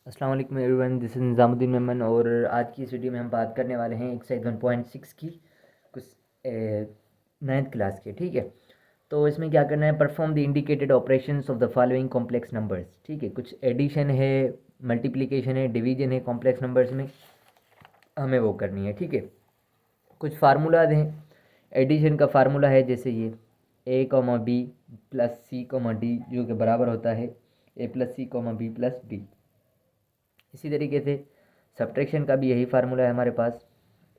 अस्सलाम वालेकुम everyone, this is Nizamuddin Memon. और आज की इस वीडियो में हम बात करने वाले हैं एक्सरसाइज 1.6 की कुछ नाइन्थ क्लास के। ठीक है, तो इसमें क्या करना है, perform the indicated operations of the following complex numbers. ठीक है, कुछ एडिशन है, मल्टीप्लिकेशन है, डिवीजन है कॉम्प्लेक्स नंबर्स में, हमें वो करनी है। ठीक है, कुछ फार्मूलाज हैं। एडिशन का फार्मूला है जैसे ये a, b plus c, d जो कि बराबर होता है a plus c, b plus d। इसी तरीके से सब्ट्रैक्शन का भी यही फार्मूला है हमारे पास,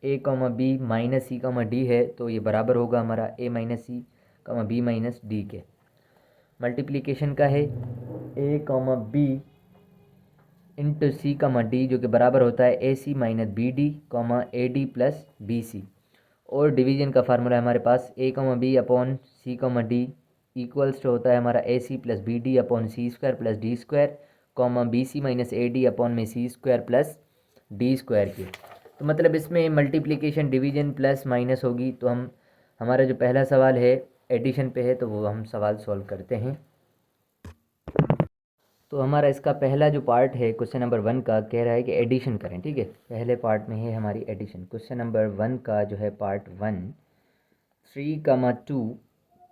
a, b minus c, d है तो ये बराबर होगा हमारा a minus C, b minus D के। मल्टीप्लिकेशन का है a, b into c, d जो कि बराबर होता है A C minus B D, a d plus B C. और डिवीजन का फार्मूला है हमारे पास a, b upon c, d equals to होता है हमारा A C plus B D upon C square plus D square, B C minus A D upon में C square plus D square की। तो मतलब इसमें मल्टीप्लिकेशन डिवीजन प्लस माइनस होगी। तो हमारा जो पहला सवाल है एडिशन पे है, तो वो हम सवाल सॉल्व करते हैं। तो हमारा इसका पहला जो पार्ट है क्वेश्चन नंबर 1 का, कह रहा है कि एडिशन करें। ठीक है, पहले पार्ट में है हमारी एडिशन। क्वेश्चन नंबर 1 का जो है पार्ट 1, 3, 2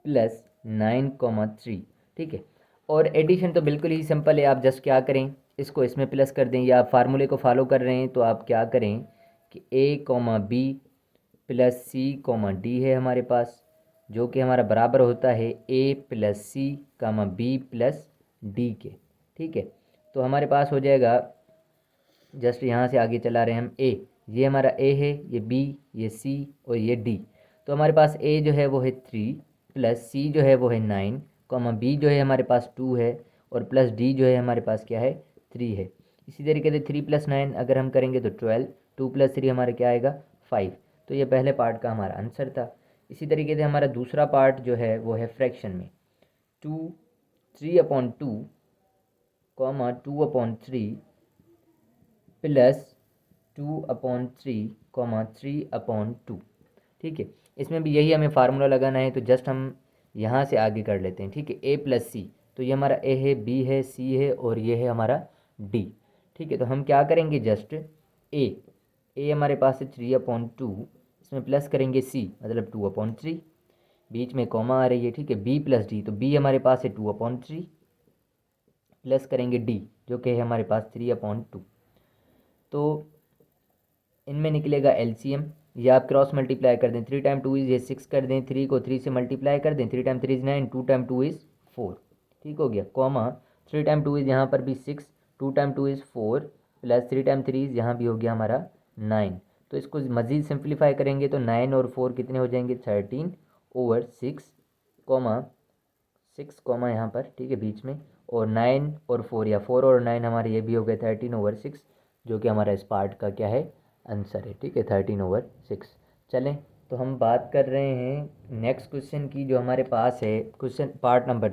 प्लस 9, 3। ठीक है, और एडिशन तो बिल्कुल ही सिंपल है। आप जस्ट क्या करें, इसको इसमें प्लस कर दें, या फार्मूले को फॉलो कर रहे हैं तो आप क्या करें कि a, b plus c, d है हमारे पास, जो कि हमारा बराबर होता है a plus C, b plus D के। ठीक है, तो हमारे पास हो जाएगा, जस्ट यहाँ से आगे चला रहे हैं हम, ये हमारा a है, ये b, ये c और ये d। तो हमारे पास a जो है वो है 3 प्लस c जो है वो है 9, b जो है हमारे पास 2 है, और प्लस d जो है हमारे पास क्या है 3 है। इसी तरीके से 3 प्लस 9 अगर हम करेंगे तो 12, 2 प्लस 3 हमारा क्या आएगा 5। तो ये पहले पार्ट का हमारा आंसर था। इसी तरीके से हमारा दूसरा पार्ट जो है वो है फ्रैक्शन में, 3/2, 2/3 प्लस 2/3, 3/2। ठीक है, इसमें भी यही हमें फार्मूला लगाना है, तो जस्ट हम यहाँ से आगे कर लेते हैं। ठीक है, a प्लस सी, तो ये हमारा a है, b है, c है और ये है हमारा d। ठीक है, तो हम क्या करेंगे, जस्ट a हमारे पास है 3/2, इसमें प्लस करेंगे c मतलब 2/3, बीच में कॉमा आ रही है। ठीक है, b प्लस d, तो b हमारे पास है 2/3 प्लस करेंगे d जो कि है हमारे पास 3/2। तो इनमें निकलेगा एलसीएम, या आप क्रॉस मल्टीप्लाई कर दें, 3 टाइम 2 इज़ ये 6 कर दें, 3 को 3 से मल्टीप्लाई कर दें, 3 टाइम 3 इज़ 9, 2 टाइम 2 इज़ 4। ठीक हो गया, 3 टाइम 2 इज़ यहाँ पर भी 6, 2 time 2 is 4 plus 3 time 3 is यहाँ भी हो गया हमारा 9। तो इसको मज़ीद सिंप्लीफाई करेंगे तो 9 और 4 कितने हो जाएंगे 13/6, कॉमा 6 कॉमा यहाँ पर, ठीक है, बीच में, और 9 और 4, या 4 और 9 हमारे ये भी हो गए 13/6, जो कि हमारा इस पार्ट का क्या है आंसर है। ठीक है, 13/6। चलें, तो हम बात कर रहे हैं नेक्स्ट क्वेश्चन की, जो हमारे पास है क्वेश्चन पार्ट नंबर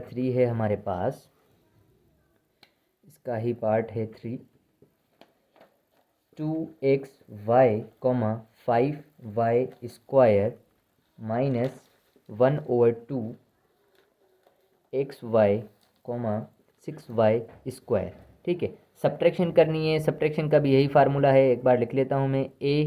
3 है हमारे पास, इसका ही पार्ट है 3। 2xy, 5y minus 1/2xy, 6y ठीक है, सब्ट्रैक्शन करनी है। सब्ट्रैक्शन का भी यही फार्मूला है, एक बार लिख लेता हूँ मैं। a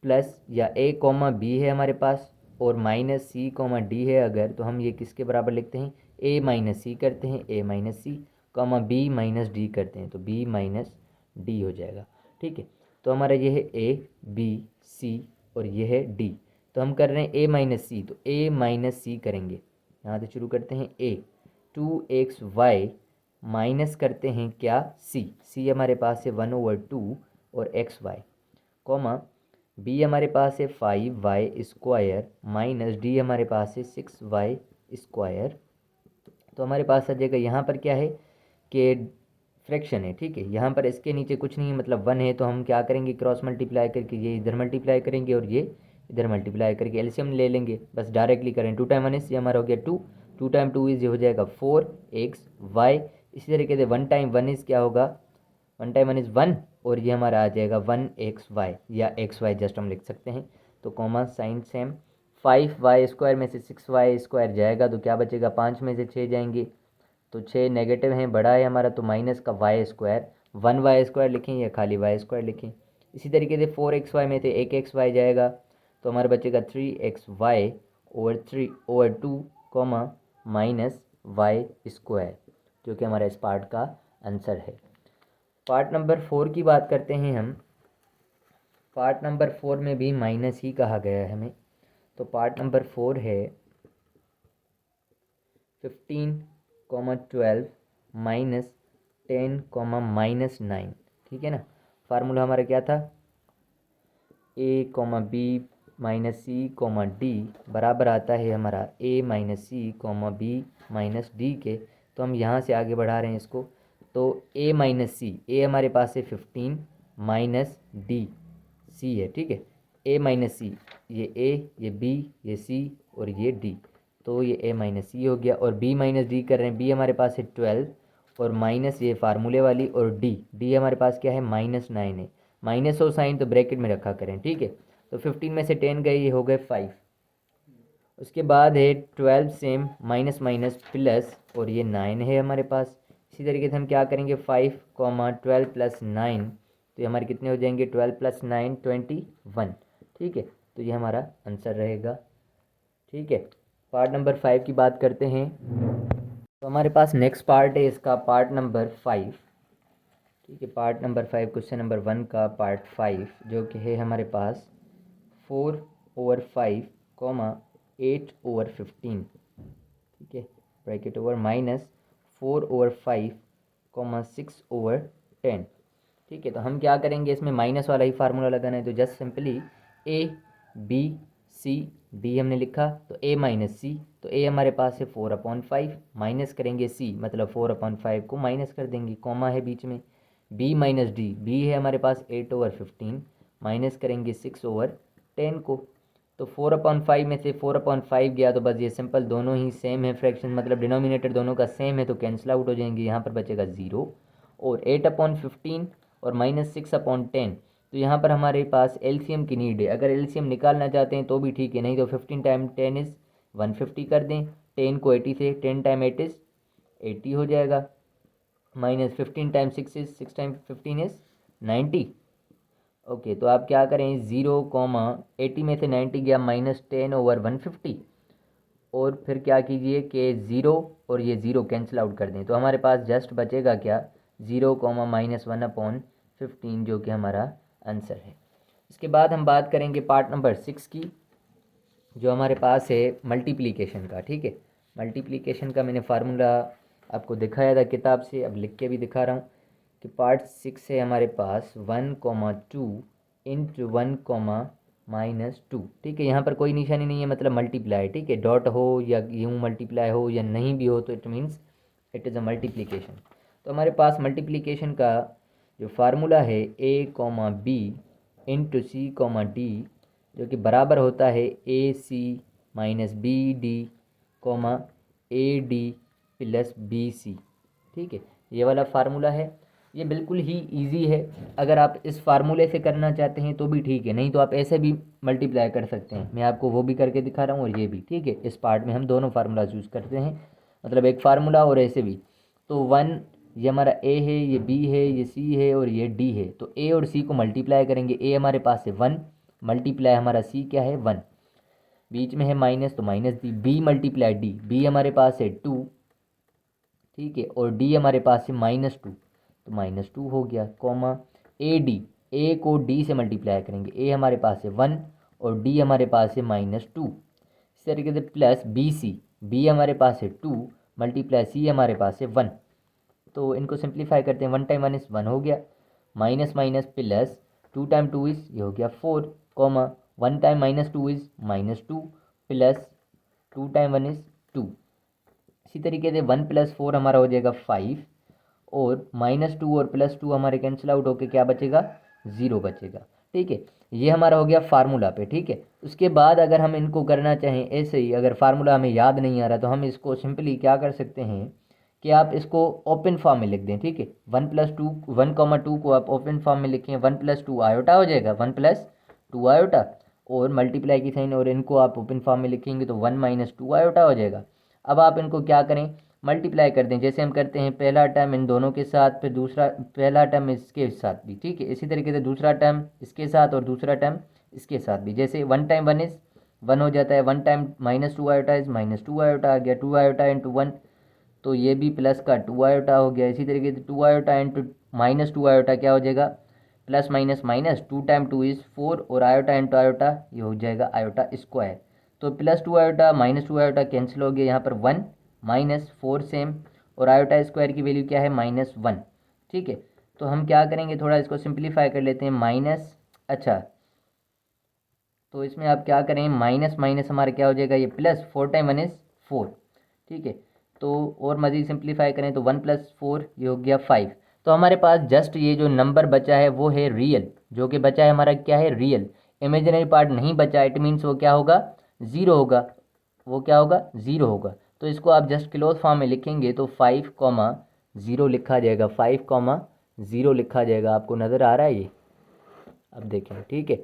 प्लस या a, b है हमारे पास, और माइनस c, d है अगर, तो हम ये किसके बराबर लिखते हैं, a माइनस सी करते हैं, a minus C, b minus D करते हैं, तो b माइनस डी हो जाएगा। ठीक है, तो हमारा ये है a, b, c और ये है d। तो हम कर रहे हैं a माइनस सी, तो a माइनस सी करेंगे, यहाँ से शुरू करते हैं a। 2xy माइनस करते हैं क्या c हमारे पास है 1/2 और xy, कॉमा b हमारे पास है 5y² माइनस d हमारे पास है 6y²। तो हमारे पास आ जाएगा, यहाँ पर क्या है कि फ्रैक्शन है। ठीक है, यहाँ पर इसके नीचे कुछ नहीं है, मतलब 1 है, तो हम क्या करेंगे, क्रॉस मल्टीप्लाई करके ये इधर मल्टीप्लाई करेंगे और ये इधर मल्टीप्लाई करके एलसीएम ले लेंगे, बस डायरेक्टली करें। 2 टाइम 1 ये हमारा हो गया 2, 2 टाइम 2 इज ये हो जाएगा 4xy। इसी तरीके से 1 टाइम 1 इज़ क्या होगा, 1 टाइम 1 इज़ 1, और ये हमारा आ जाएगा 1xy, या xy जस्ट हम लिख सकते हैं। तो कॉमा साइन सेम, 5y² में से 6y² जाएगा तो क्या बचेगा, 5 में से 6 जाएंगे तो 6 नेगेटिव हैं, बड़ा है हमारा, तो माइनस का वाई स्क्वायर, 1 y² लिखें या खाली y² लिखें। इसी तरीके से 4xy में से 1xy जाएगा, तो हमारे बचेगा 3xy/2 कॉमा माइनस y², जो कि हमारा इस पार्ट का आंसर है। पार्ट नंबर 4 की बात करते हैं हम। पार्ट नंबर 4 में भी माइनस ही कहा गया है हमें। तो पार्ट नंबर 4 है 15, 12 माइनस 10, -9। ठीक है ना। फार्मूला हमारा क्या था, a, b minus c, d बराबर आता है हमारा a minus C, b minus D के। तो हम यहाँ से आगे बढ़ा रहे हैं इसको। तो a माइनस सी, a हमारे पास है 15 माइनस डी c है। ठीक है, a माइनस सी, ये a, ये b, ये c और ये d, तो ये a माइनस सी हो गया। और b माइनस डी कर रहे हैं, b हमारे पास है 12 और माइनस ये फार्मूले वाली, और d हमारे पास क्या है, -9 है। माइनस और साइन तो ब्रैकेट में रखा करें। ठीक है, तो 15 में से 10 गए, ये हो गए 5। उसके बाद है 12 सेम, माइनस माइनस प्लस, और ये 9 है हमारे पास। इसी तरीके से हम क्या करेंगे, 5, 12 + 9, तो ये हमारे कितने हो जाएंगे, 12 + 9 21। ठीक है, तो ये हमारा आंसर रहेगा। ठीक है, पार्ट नंबर 5 की बात करते हैं। तो हमारे पास नेक्स्ट पार्ट है इसका, पार्ट नंबर 5। ठीक है, पार्ट नंबर 5 क्वेश्चन नंबर 1 का पार्ट 5, जो कि है हमारे पास 4/5, 8/15। ठीक है, ब्रैकेट ओवर माइनस 4/5, 6/10। ठीक है, तो हम क्या करेंगे, इसमें माइनस वाला ही फार्मूला लगाना है। तो just simply a, b, c, d हमने लिखा, तो a माइनस सी, तो a हमारे पास है 4/5, माइनस करेंगे c, मतलब 4/5 को माइनस कर देंगे, कॉमा है बीच में। b माइनस डी, b है हमारे पास 8/15, माइनस करेंगे 6/10 को। तो 4/5 में से 4/5 गया, तो बस ये सिंपल दोनों ही सेम है फ्रैक्शन, मतलब डिनोमिनेटर दोनों का सेम है, तो कैंसिल आउट हो जाएंगे। यहाँ पर बचेगा 0। और 8/15 और -6/10, तो यहाँ पर हमारे पास एलसीएम की नीड है। अगर एलसीएम निकालना चाहते हैं तो भी ठीक है, नहीं तो 15 × 10 इज़ 150 कर दें। 10 को 80 से, 10 × 8 इज़ 80 हो जाएगा, माइनस 15 × 6 इज़ 6 × 15 इज़ 90। ओके, तो आप क्या करें, 0, 80 में से 90 गया, -10/150, और फिर क्या कीजिए कि 0 और ये 0 कैंसिल आउट कर दें, तो हमारे पास जस्ट बचेगा क्या, 0, -1/15, जो कि हमारा आंसर है। इसके बाद हम बात करेंगे पार्ट नंबर 6 की, जो हमारे पास है मल्टीप्लिकेशन का। ठीक है, मल्टीप्लिकेशन का मैंने फार्मूला आपको दिखाया था किताब से, अब लिख के भी दिखा रहा हूँ कि पार्ट 6 है हमारे पास 1, 2 × 1, -2। ठीक है, यहाँ पर कोई निशानी नहीं है, मतलब मल्टीप्लाई। ठीक है, डॉट हो या यूँ मल्टीप्लाई हो या नहीं भी हो, तो it means it is a multiplication. तो हमारे पास मल्टीप्लिकेशन का जो फार्मूला है a, b × c, d, जो कि बराबर होता है AC - BD, AD + BC। ठीक है, ये वाला फार्मूला है। ये बिल्कुल ही इजी है, अगर आप इस फार्मूले से करना चाहते हैं तो भी ठीक है, नहीं तो आप ऐसे भी मल्टीप्लाई कर सकते हैं। मैं आपको वो भी करके दिखा रहा हूँ और ये भी। ठीक है, इस पार्ट में हम दोनों फार्मूलाज यूज़ करते हैं, मतलब एक फार्मूला और ऐसे भी। तो 1, ये हमारा a है, ये b है, ये c है और ये d है। तो a और c को मल्टीप्लाई करेंगे, a हमारे पास है 1, मल्टीप्लाई हमारा c क्या है 1, बीच में है माइनस, तो माइनस दी, b मल्टीप्लाई d, b हमारे पास है 2। ठीक है, और d हमारे पास है -2, तो -2 हो गया, कॉमा AD, a को d से मल्टीप्लाई करेंगे, a हमारे पास है 1 और d हमारे पास है -2। इस तरीके से प्लस BC, b हमारे पास है 2 मल्टीप्लाई c हमारे पास है 1। तो इनको सिंप्लीफाई करते हैं, 1 × 1 = 1 हो गया, माइनस माइनस प्लस 2 × 2 इज़, ये हो गया 4, 1 × -2 इज़ -2, प्लस 2 × 1 इज़ 2। इसी तरीके से 1 + 4 हमारा हो जाएगा 5, और -2 और +2 हमारे कैंसिल आउट होकर क्या बचेगा, 0 बचेगा। ठीक है, ये हमारा हो गया फार्मूला पे। ठीक है, उसके बाद अगर हम इनको करना चाहें ऐसे ही, अगर फार्मूला हमें याद नहीं आ रहा, तो हम इसको सिंपली क्या कर सकते हैं कि आप इसको ओपन फॉर्म में लिख दें। ठीक है, 1 + 2, 1, 2 को आप ओपन फॉर्म में लिखें, 1 + 2 आयोटा हो जाएगा, 1 + 2 आयोटा, और मल्टीप्लाई की साइन, और इनको आप ओपन फॉर्म में लिखेंगे तो 1 - 2 आयोटा हो जाएगा। अब आप इनको क्या करें, मल्टीप्लाई कर दें, जैसे हम करते हैं पहला टर्म इन दोनों के साथ, फिर दूसरा पहला टर्म इसके साथ भी, ठीक है। इसी तरीके से दूसरा टर्म इसके साथ और दूसरा टर्म इसके साथ भी। जैसे 1 टाइम 1 इज़ 1 हो जाता है, 1 टाइम -2 आयोटा इज़ -2 आयोटा आ गया, 2 आयोटा इंटू 1, तो ये भी प्लस का 2 आयोटा हो गया। इसी तरीके से 2 आयोटा इंटू -2 आयोटा क्या हो जाएगा, plus minus minus, 2 time 2 is 4, और आयोटा इंटू आयोटा ये हो जाएगा आयोटा स्क्वायर। तो +2 आयोटा -2 आयोटा कैंसिल हो गया, यहाँ पर 1 -4 सेम, और आयोटा स्क्वायर की वैल्यू क्या है -1, ठीक है। तो हम क्या करेंगे, थोड़ा इसको सिंप्लीफाई कर लेते हैं, माइनस, अच्छा तो इसमें आप क्या करें, माइनस माइनस हमारा क्या हो जाएगा, ये प्लस, 4 टाइम 1 इज़ 4, ठीक है। तो और मज़ीद सिंप्लीफाई करें तो 1 + 4 ये हो गया 5। तो हमारे पास जस्ट ये जो नंबर बचा है वो है रियल, जो कि बचा है हमारा क्या है, रियल। इमेजिनरी पार्ट नहीं बचा, इट मीन्स वो क्या होगा, ज़ीरो होगा, वो क्या होगा, ज़ीरो होगा। तो इसको आप जस्ट क्लोज फॉर्म में लिखेंगे तो 5,0 लिखा जाएगा, 5,0 लिखा जाएगा। आपको नज़र आ रहा है ये, अब देखें, ठीक है।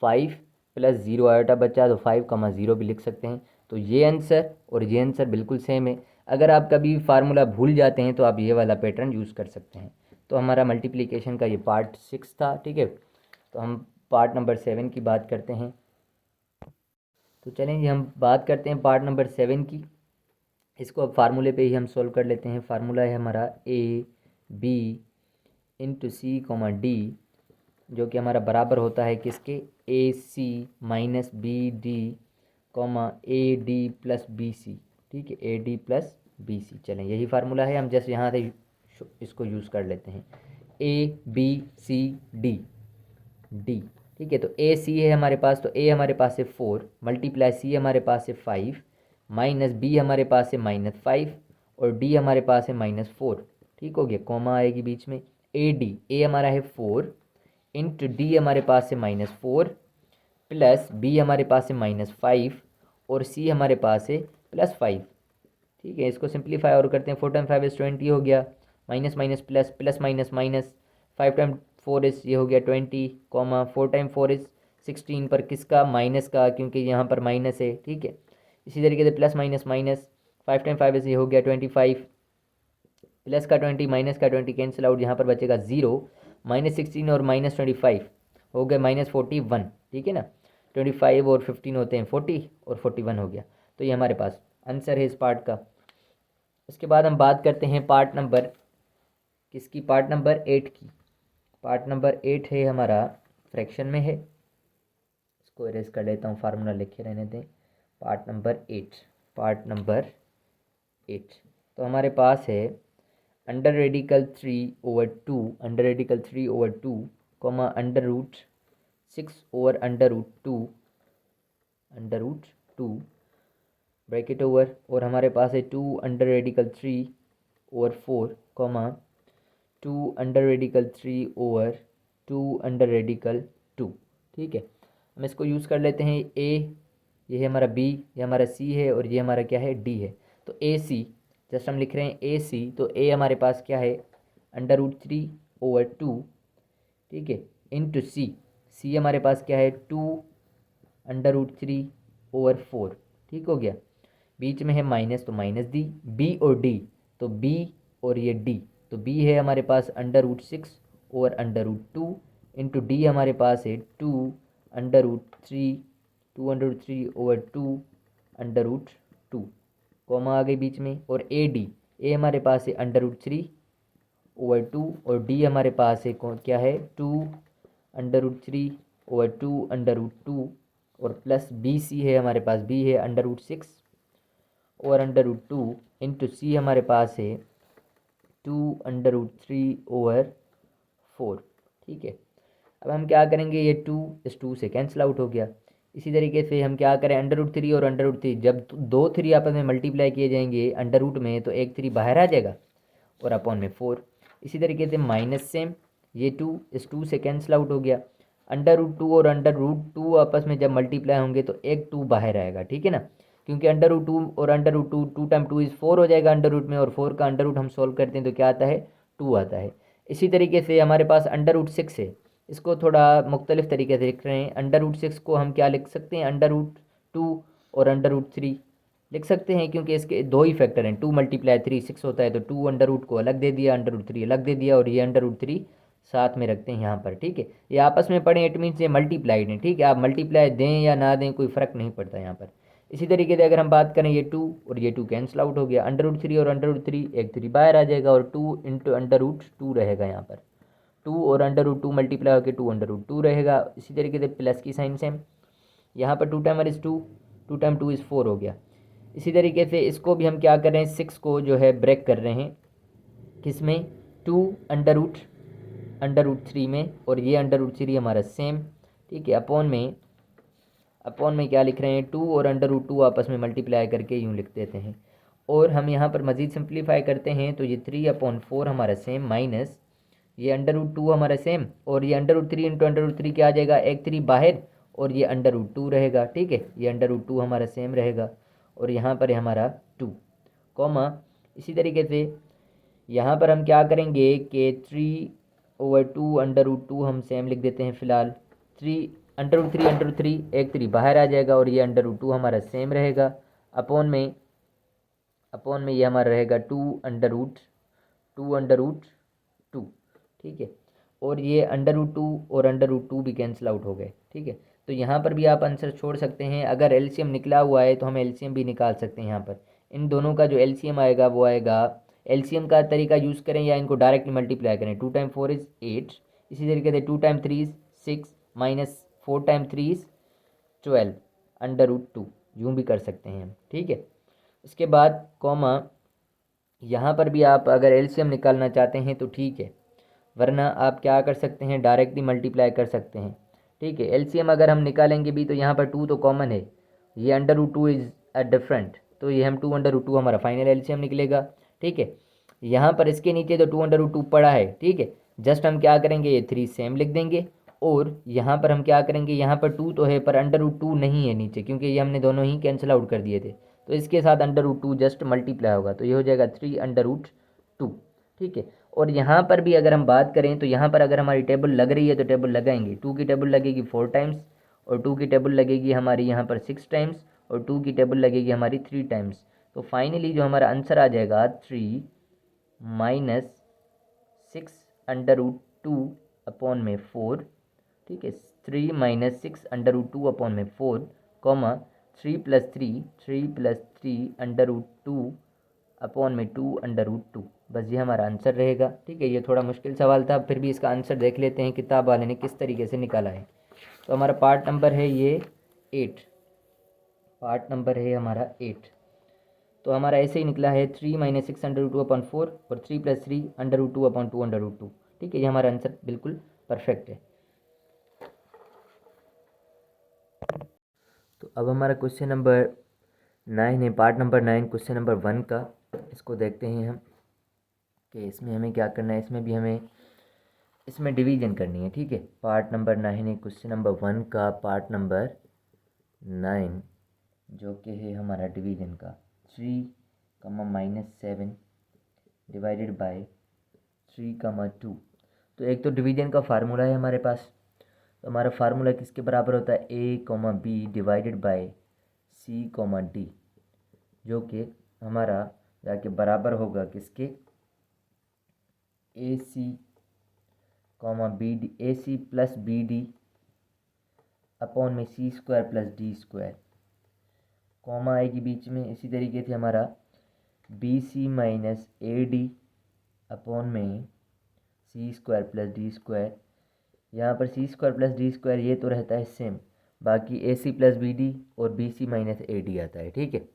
5 + 0 आयोटा बचा, तो 5,0 भी लिख सकते हैं। तो ये आंसर और ये आंसर बिल्कुल सेम है। अगर आप कभी फार्मूला भूल जाते हैं तो आप ये वाला पैटर्न यूज़ कर सकते हैं। तो हमारा मल्टीप्लिकेशन का ये पार्ट 6 था, ठीक है। तो हम पार्ट नंबर 7 की बात करते हैं। तो चलें जी, हम बात करते हैं पार्ट नंबर 7 की। इसको अब फार्मूले पे ही हम सोल्व कर लेते हैं। फार्मूला है हमारा AB × C, D, जो कि हमारा बराबर होता है किसके, AC - BD, AD + BC, ठीक है, AD + BC। चलें, यही फार्मूला है, हम जस्ट यहाँ से इसको यूज़ कर लेते हैं। ABCD, ठीक है। तो AC है हमारे पास, तो A हमारे पास है 4, मल्टीप्लाई C हमारे पास है 5, माइनस B हमारे पास है -5, और D हमारे पास है -4, ठीक हो गया। कॉमा आएगी बीच में। AD, A हमारा है 4 इंटू D हमारे पास है -4, प्लस B हमारे पास है -5, और C हमारे पास है +5, ठीक है। इसको सिंप्लीफाई और करते हैं, 4 टाइम 5 इज़ 20 हो गया, minus minus plus, plus minus minus, 5 time 4 is ये हो गया 20, 4 टाइम 4 इज़ 16, पर किसका, माइनस का, क्योंकि यहाँ पर माइनस है, ठीक है। इसी तरीके से plus minus minus, 5 time 5 is ये हो गया 25, प्लस का 20 माइनस का 20 कैंसिल आउट, यहाँ पर बचेगा 0, -16 और -25 हो गया -41, ठीक है ना। 25 और 15 होते हैं 40, और 41 हो गया। तो ये हमारे पास आंसर है इस पार्ट का। उसके बाद हम बात करते हैं पार्ट नंबर किसकी, पार्ट नंबर 8 की। पार्ट नंबर 8 है हमारा, फ्रैक्शन में है। इसको इरेज कर लेता हूँ, फार्मूला लिखे रहने दें। पार्ट नंबर 8, पार्ट नंबर 8, तो हमारे पास है under radical 3/2, under radical 3/2, √6/√2, √2 bracket over, और हमारे पास है 2 under radical 3/4, 2 under radical 3/2 under radical 2, ठीक है। हम इसको यूज़ कर लेते हैं। ये है हमारा B, ये हमारा C है, और ये हमारा क्या है, D है। तो AC जस्ट हम लिख रहे हैं AC, तो A हमारे पास क्या है, √3/2, ठीक है, इंटू C हमारे पास क्या है, 2 √3/4, ठीक हो गया। बीच में है माइनस, तो माइनस B और D, तो B और ये D, तो B है हमारे पास √6/√2, इंटू D हमारे पास है 2 √3/2, कॉमा आ गई बीच में, और A हमारे पास है √3/2, और D हमारे पास है क्या है, 2 √3/2, और प्लस BC है हमारे पास, B है √6/√2, इंटू C हमारे पास है 2 √3/4, ठीक है। अब हम क्या करेंगे, ये 2 इस 2 से कैंसिल आउट हो गया। इसी तरीके से हम क्या करें, √3 और √3, जब 2 3 आपस में मल्टीप्लाई किए जाएंगे अंडर रूट में, तो एक 3 बाहर आ जाएगा, और अपॉन में 4। इसी तरीके से माइनस सेम, ये 2 इस 2 से कैंसिल आउट हो गया। √2 और √2 आपस में जब मल्टीप्लाई होंगे तो एक 2 बाहर आएगा, ठीक है ना, क्योंकि √2 और √2, 2 टाइम 2 इज़ 4 हो जाएगा अंडर रूट में, और 4 का अंडर रूट हम सोल्व करते हैं तो क्या आता है, 2 आता है। इसी तरीके से हमारे पास √6 है, इसको थोड़ा मुख्तलिफ तरीके से लिख रहे हैं। √6 को हम क्या लिख सकते हैं, √2 और √3, लिख सकते हैं क्योंकि इसके दो ही फैक्टर हैं, 2 × 3 6 होता है, तो 2 अंडर रूट को अलग दे दिया, अंडर रूट 3 अलग दे दिया, और ये अंडर रूट 3 साथ में रखते हैं यहाँ पर, ठीक है। ये आपस में पढ़ें, इट मीन्स ये मल्टीप्लाइड है, ठीक है। आप मल्टीप्लाई दें या ना दें कोई फ़र्क नहीं पड़ता यहाँ पर। इसी तरीके से अगर हम बात करें, ये 2 और ये 2 कैंसिल आउट हो गया, अंडर रूट 3 और अंडर रूट 3 एक 3 बाहर आ जाएगा, और 2 इंटू अंडर रूट 2 रहेगा यहाँ पर। 2 और अंडर रूट 2 मल्टीप्लाई होकर 2 अंडर रूट 2 रहेगा। इसी तरीके से प्लस की साइन सेम, यहाँ पर 2 टाइम 1 इज़ 2, 2 टाइम 2 इज़ 4 हो गया। इसी तरीके से इसको भी हम क्या कर रहे हैं, 6 को जो है ब्रेक कर रहे हैं, किसमें, 2 अंडर रूट 3 में, और ये अंडर रूट 3 हमारा सेम, ठीक है। अपॉन में क्या लिख रहे हैं, 2 और अंडर रूट 2 आपस में मल्टीप्लाई करके यूँ लिख देते हैं। और हम यहाँ पर मज़ीद सिंप्लीफाई करते हैं, तो ये 3/4 हमारा सेम, माइनस ये अंडर रूट 2 हमारा सेम, और ये under root 3 into under root 3 क्या आ जाएगा, एक 3 बाहर, और ये अंडर रूट 2 रहेगा, ठीक है। ये अंडर रूट 2 हमारा सेम रहेगा, और यहाँ पर है हमारा 2, कॉमा। इसी तरीके से यहाँ पर हम क्या करेंगे कि 3/2 अंडर रूट 2 हम सेम लिख देते हैं फ़िलहाल। 3 अंडर रूट 3 एक 3 बाहर आ जाएगा, और ये अंडर रूट 2 हमारा सेम रहेगा। अपॉन में ये हमारा रहेगा 2 अंडर रूट 2, ठीक है। और ये अंडर रूट 2 और अंडर रूट 2 भी कैंसिल आउट हो गए, ठीक है। तो यहाँ पर भी आप आंसर छोड़ सकते हैं। अगर एलसीएम निकला हुआ है तो हम एलसीएम भी निकाल सकते हैं। यहाँ पर इन दोनों का जो एलसीएम आएगा वो आएगा, एलसीएम का तरीका यूज़ करें या इनको डायरेक्टली मल्टीप्लाई करें। 2 टाइम 4 इज़ 8, इसी तरीके से 2 time 3 is 6, minus 4 time 3 is 12 under root 2, यूँ भी कर सकते हैं हम, ठीक है। इसके बाद कॉमा, यहाँ पर भी आप अगर एलसीएम निकालना चाहते हैं तो ठीक है, वरना आप क्या कर सकते हैं, डायरेक्टली मल्टीप्लाई कर सकते हैं, ठीक है। एलसीएम अगर हम निकालेंगे भी तो यहाँ पर 2 तो कॉमन है, ये under root 2 is a different, तो ये हम 2 अंडर रूट 2 हमारा फाइनल एलसीएम निकलेगा, ठीक है। यहाँ पर इसके नीचे जो 2 अंडर रूट 2 पड़ा है, ठीक है, जस्ट हम क्या करेंगे, ये 3 सेम लिख देंगे। और यहाँ पर हम क्या करेंगे, यहाँ पर 2 तो है पर अंडर रूट 2 नहीं है नीचे, क्योंकि ये हमने दोनों ही कैंसिल आउट कर दिए थे, तो इसके साथ अंडर रूट 2 जस्ट मल्टीप्लाई होगा, तो ये हो जाएगा 3 अंडर रूट 2, ठीक है। और यहाँ पर भी अगर हम बात करें तो यहाँ पर अगर हमारी टेबल लग रही है तो टेबल लगाएंगे, 2 की टेबल लगेगी 4 टाइम्स, और 2 की टेबल लगेगी हमारी यहाँ पर 6 टाइम्स, और 2 की टेबल लगेगी हमारी 3 टाइम्स। तो फाइनली जो हमारा आंसर आ जाएगा 3 माइनस 6 अंडर रूट 2 अपॉन में 4, ठीक है। 3 माइनस 6 अंडर रूट 2 अपॉन में 4, comma 3 plus 3 under root 2 upon में 2 अंडर रूट 2, बस ये हमारा आंसर रहेगा, ठीक है। ये थोड़ा मुश्किल सवाल था, फिर भी इसका आंसर देख लेते हैं किताब वाले ने किस तरीके से निकाला है। तो हमारा पार्ट नंबर है ये 8, पार्ट नंबर है हमारा 8। तो हमारा ऐसे ही निकला है 3 माइनस 6 अंडर रूट 2 अपॉन 4 और 3 plus 3 under root 2 upon 2 under root 2, ठीक है। ये हमारा आंसर बिल्कुल परफेक्ट है। तो अब हमारा क्वेश्चन नंबर 9 है, पार्ट नंबर 9 क्वेश्चन नंबर 1 का। इसको देखते हैं हम कि इसमें हमें क्या करना है। इसमें भी हमें इसमें डिवीजन करनी है, ठीक है। पार्ट नंबर 9 है क्वेश्चन नंबर 1 का, पार्ट नंबर 9 जो कि है हमारा डिवीजन का, 3, -7 डिवाइडेड बाय 3, 2। तो एक तो डिवीजन का फार्मूला है हमारे पास, तो हमारा फार्मूला किसके बराबर होता है, A, B divided by C, D, जो कि हमारा जाके बराबर होगा किसके, AC प्लस BD अपॉन में C² प्लस D², कॉमा आएगी बीच में। इसी तरीके से हमारा BC माइनस AD अपॉन में C² प्लस D², यहाँ पर C² प्लस D² ये तो रहता है सेम, बाकी AC प्लस BD और BC माइनस AD आता है, ठीक है।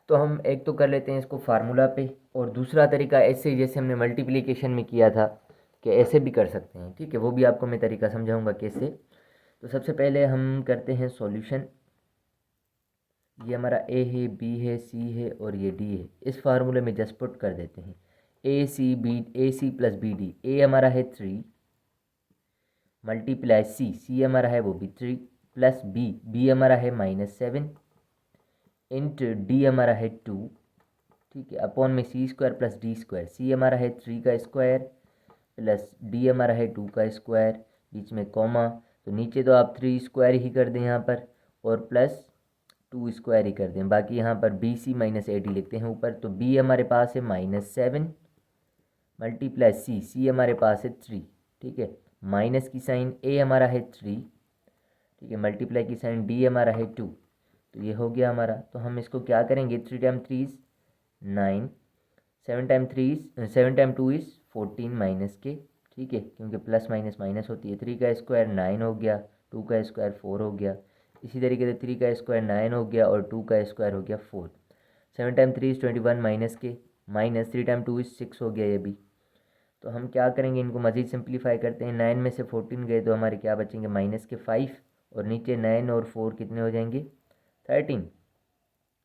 तो हम एक तो कर लेते हैं इसको फार्मूला पे, और दूसरा तरीका ऐसे जैसे हमने मल्टीप्लिकेशन में किया था कि ऐसे भी कर सकते हैं, ठीक है। वो भी आपको मैं तरीका समझाऊंगा कैसे। तो सबसे पहले हम करते हैं सॉल्यूशन। ये हमारा A है, B है, C है और ये D है। इस फार्मूले में जस्ट पुट कर देते हैं AC प्लस BD। A हमारा है 3 मल्टीप्लाई C हमारा है वो भी 3 प्लस B हमारा है -7 इंटू D हमारा है 2, ठीक है, अपॉन में C² प्लस D²। C हमारा है 3 का स्क्वायर प्लस D हमारा है 2 का स्क्वायर, बीच में कॉमा, तो नीचे तो आप 3 स्क्वायर ही कर दें यहाँ पर, और प्लस टू स्क्वायर ही कर दें, बाकी यहाँ पर B C minus A D लिखते हैं ऊपर। तो बी हमारे पास है -7 मल्टीप्लाई सी, सी हमारे पास है 3, ठीक है। माइनस की साइन ए हमारा है 3, ठीक है, मल्टीप्लाई की साइन डी हमारा है 2। तो ये हो गया हमारा। तो हम इसको क्या करेंगे, 3 time 3 is 9, 7 time 2 is 14 minus के, ठीक है, क्योंकि प्लस माइनस माइनस होती है। 3 का स्क्वायर 9 हो गया, 2 का स्क्वायर 4 हो गया। इसी तरीके से 3 का स्क्वायर 9 हो गया और 2 का स्क्वायर हो गया 4। 7 टाइम 3 इज़ 21 माइनस के, माइनस 3 टाइम 2 इज़ 6 हो गया ये भी। तो हम क्या करेंगे, इनको मज़ीद सिंप्लीफाई करते हैं। 9 में से 14 गए तो हमारे क्या बचेंगे, माइनस के 5, और नीचे 9 और 4 कितने हो जाएंगे, 13।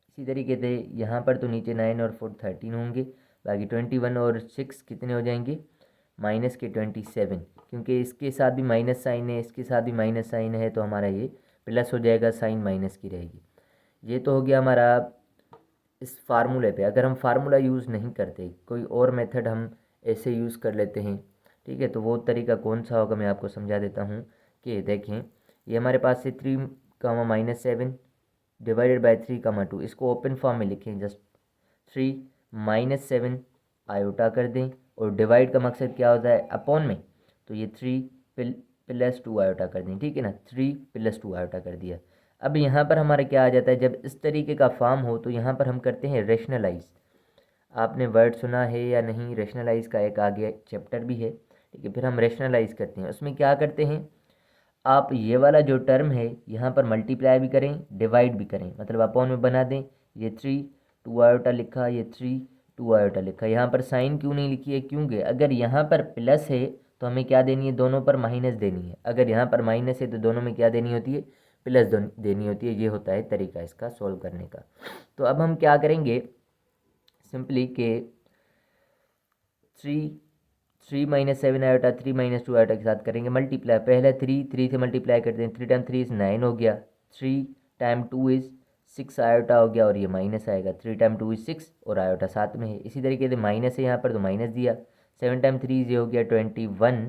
इसी तरीके से यहाँ पर तो नीचे 9 और 4 13 होंगे, बाकी 21 और 6 कितने हो जाएंगे, माइनस के 27, क्योंकि इसके साथ भी माइनस साइन है, इसके साथ भी माइनस साइन है, तो हमारा ये प्लस हो जाएगा, साइन माइनस की रहेगी। ये तो हो गया हमारा इस फार्मूले पे। अगर हम फार्मूला यूज़ नहीं करते, कोई और मेथड हम ऐसे यूज़ कर लेते हैं, ठीक है, तो वो तरीका कौन सा होगा मैं आपको समझा देता हूँ। कि देखें, ये हमारे पास से 3 कामा -7 डिवाइडेड बाय 3 कामा 2, इसको ओपन फॉर्म में लिखें, जस्ट 3 -7 आयोटा कर दें, और डिवाइड का मकसद क्या होता है, अपॉन में, तो ये 3 प्लस 2 आयोटा कर दें, ठीक है ना, 3 + 2 आयोटा कर दिया। अब यहाँ पर हमारा क्या आ जाता है, जब इस तरीके का फॉर्म हो तो यहाँ पर हम करते हैं रेशनलाइज। आपने वर्ड सुना है या नहीं, रेशनलाइज का एक आगे चैप्टर भी है, ठीक है। फिर हम रेशनलाइज करते हैं, उसमें क्या करते हैं, आप ये वाला जो टर्म है यहाँ पर मल्टीप्लाई भी करें, डिवाइड भी करें, मतलब अपॉन में बना दें। ये 3 2 आयोटा लिखा, ये 3 2 आयोटा लिखा। यहाँ पर साइन क्यों नहीं लिखी है, क्योंकि अगर यहाँ पर प्लस है तो हमें क्या देनी है, दोनों पर माइनस देनी है। अगर यहाँ पर माइनस है तो दोनों में क्या देनी होती है, प्लस देनी होती है। ये होता है तरीका इसका सॉल्व करने का। तो अब हम क्या करेंगे, सिंपली के 3 -7 आयोटा 3 -2 आयोटा के साथ करेंगे मल्टीप्लाई। पहले 3 से मल्टीप्लाई करते हैं, 3 टाइम 3 इज़ 9 हो गया, 3 टाइम 2 इज़ 6 आयोटा हो गया, और ये माइनस आएगा। 3 टाइम 2 इज़ 6 और आयोटा साथ में है। इसी तरीके से माइनस है यहाँ पर तो माइनस दिया। 7 टाइम 3 ये हो गया 21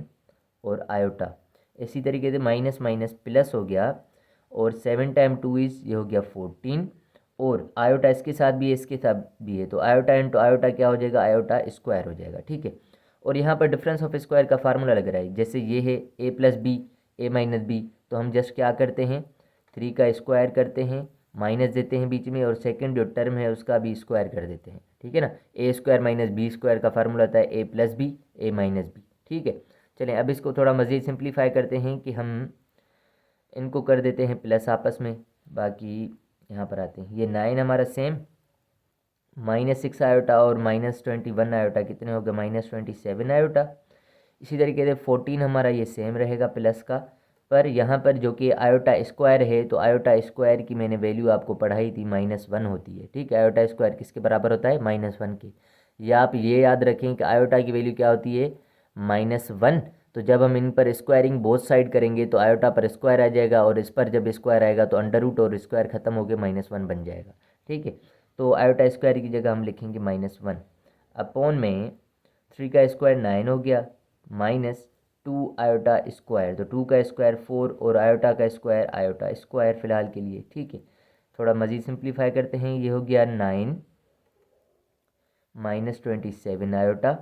और आयोटा। इसी तरीके से माइनस माइनस प्लस हो गया, और 7 टाइम 2 इज़ ये हो गया 14, और आयोटा इसके साथ भी है, इसके साथ भी है, तो आयोटा इंटू आयोटा क्या हो जाएगा, आयोटा स्क्वायर हो जाएगा, ठीक है। और यहाँ पर डिफरेंस ऑफ स्क्वायर का फार्मूला लग रहा है, जैसे ये है a + b a - b, तो हम जस्ट क्या करते हैं, 3 का स्क्वायर करते हैं, माइनस देते हैं बीच में, और सेकंड जो टर्म है उसका भी स्क्वायर कर देते हैं, ठीक है ना। a² - b² का फार्मूला होता है a + b a - b, ठीक है। चलें अब इसको थोड़ा मज़ीद सिंप्लीफाई करते हैं कि हम इनको कर देते हैं प्लस आपस में। बाकी यहाँ पर आते हैं, ये 9 हमारा सेम, -6 आयोटा और -21 आयोटा कितने हो गए, -27 आयोटा। इसी तरीके से 14 हमारा ये सेम रहेगा प्लस का, पर यहाँ पर जो कि आयोटा स्क्वायर है, तो आयोटा स्क्वायर की मैंने वैल्यू आपको पढ़ाई थी, -1 होती है, ठीक है। आयोटा स्क्वायर किसके बराबर होता है, -1 के। या आप ये याद रखें कि आयोटा की वैल्यू क्या होती है, -1। तो जब हम इन पर स्क्वायरिंग बोथ साइड करेंगे तो आयोटा पर स्क्वायर आ जाएगा, और इस पर जब स्क्वायर आएगा तो अंडर रूट और स्क्वायर खत्म हो गए, -1 बन जाएगा, ठीक है। तो आयोटा स्क्वायर की जगह हम लिखेंगे -1 अपॉन में 3 का स्क्वायर 9 हो गया, -2 आयोटा स्क्वायर, तो 2 का स्क्वायर 4 और आयोटा का स्क्वायर आयोटा स्क्वायर फ़िलहाल के लिए, ठीक है। थोड़ा मज़ीद सिंप्लीफाई करते हैं, ये हो गया 9 -27 आयोटा,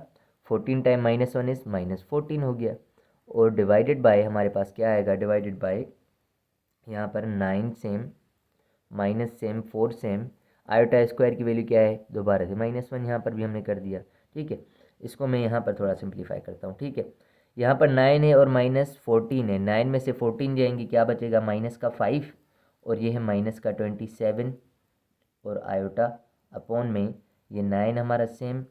14 टाइम -1 इज़ -14 हो गया, और डिवाइडेड बाय हमारे पास क्या आएगा, डिवाइडेड बाय यहाँ पर 9 same, minus same, 4 same, iota square की वैल्यू क्या है, दोबारा से -1, यहाँ पर भी हमने कर दिया, ठीक है। इसको मैं यहाँ पर थोड़ा सिंप्लीफाई करता हूँ, ठीक है। यहाँ पर 9 है और -14 है, 9 में से 14 जाएंगी, क्या बचेगा, माइनस का 5, और ये है -27 और आयोटा अपॉन में ये 9 हमारा सेम,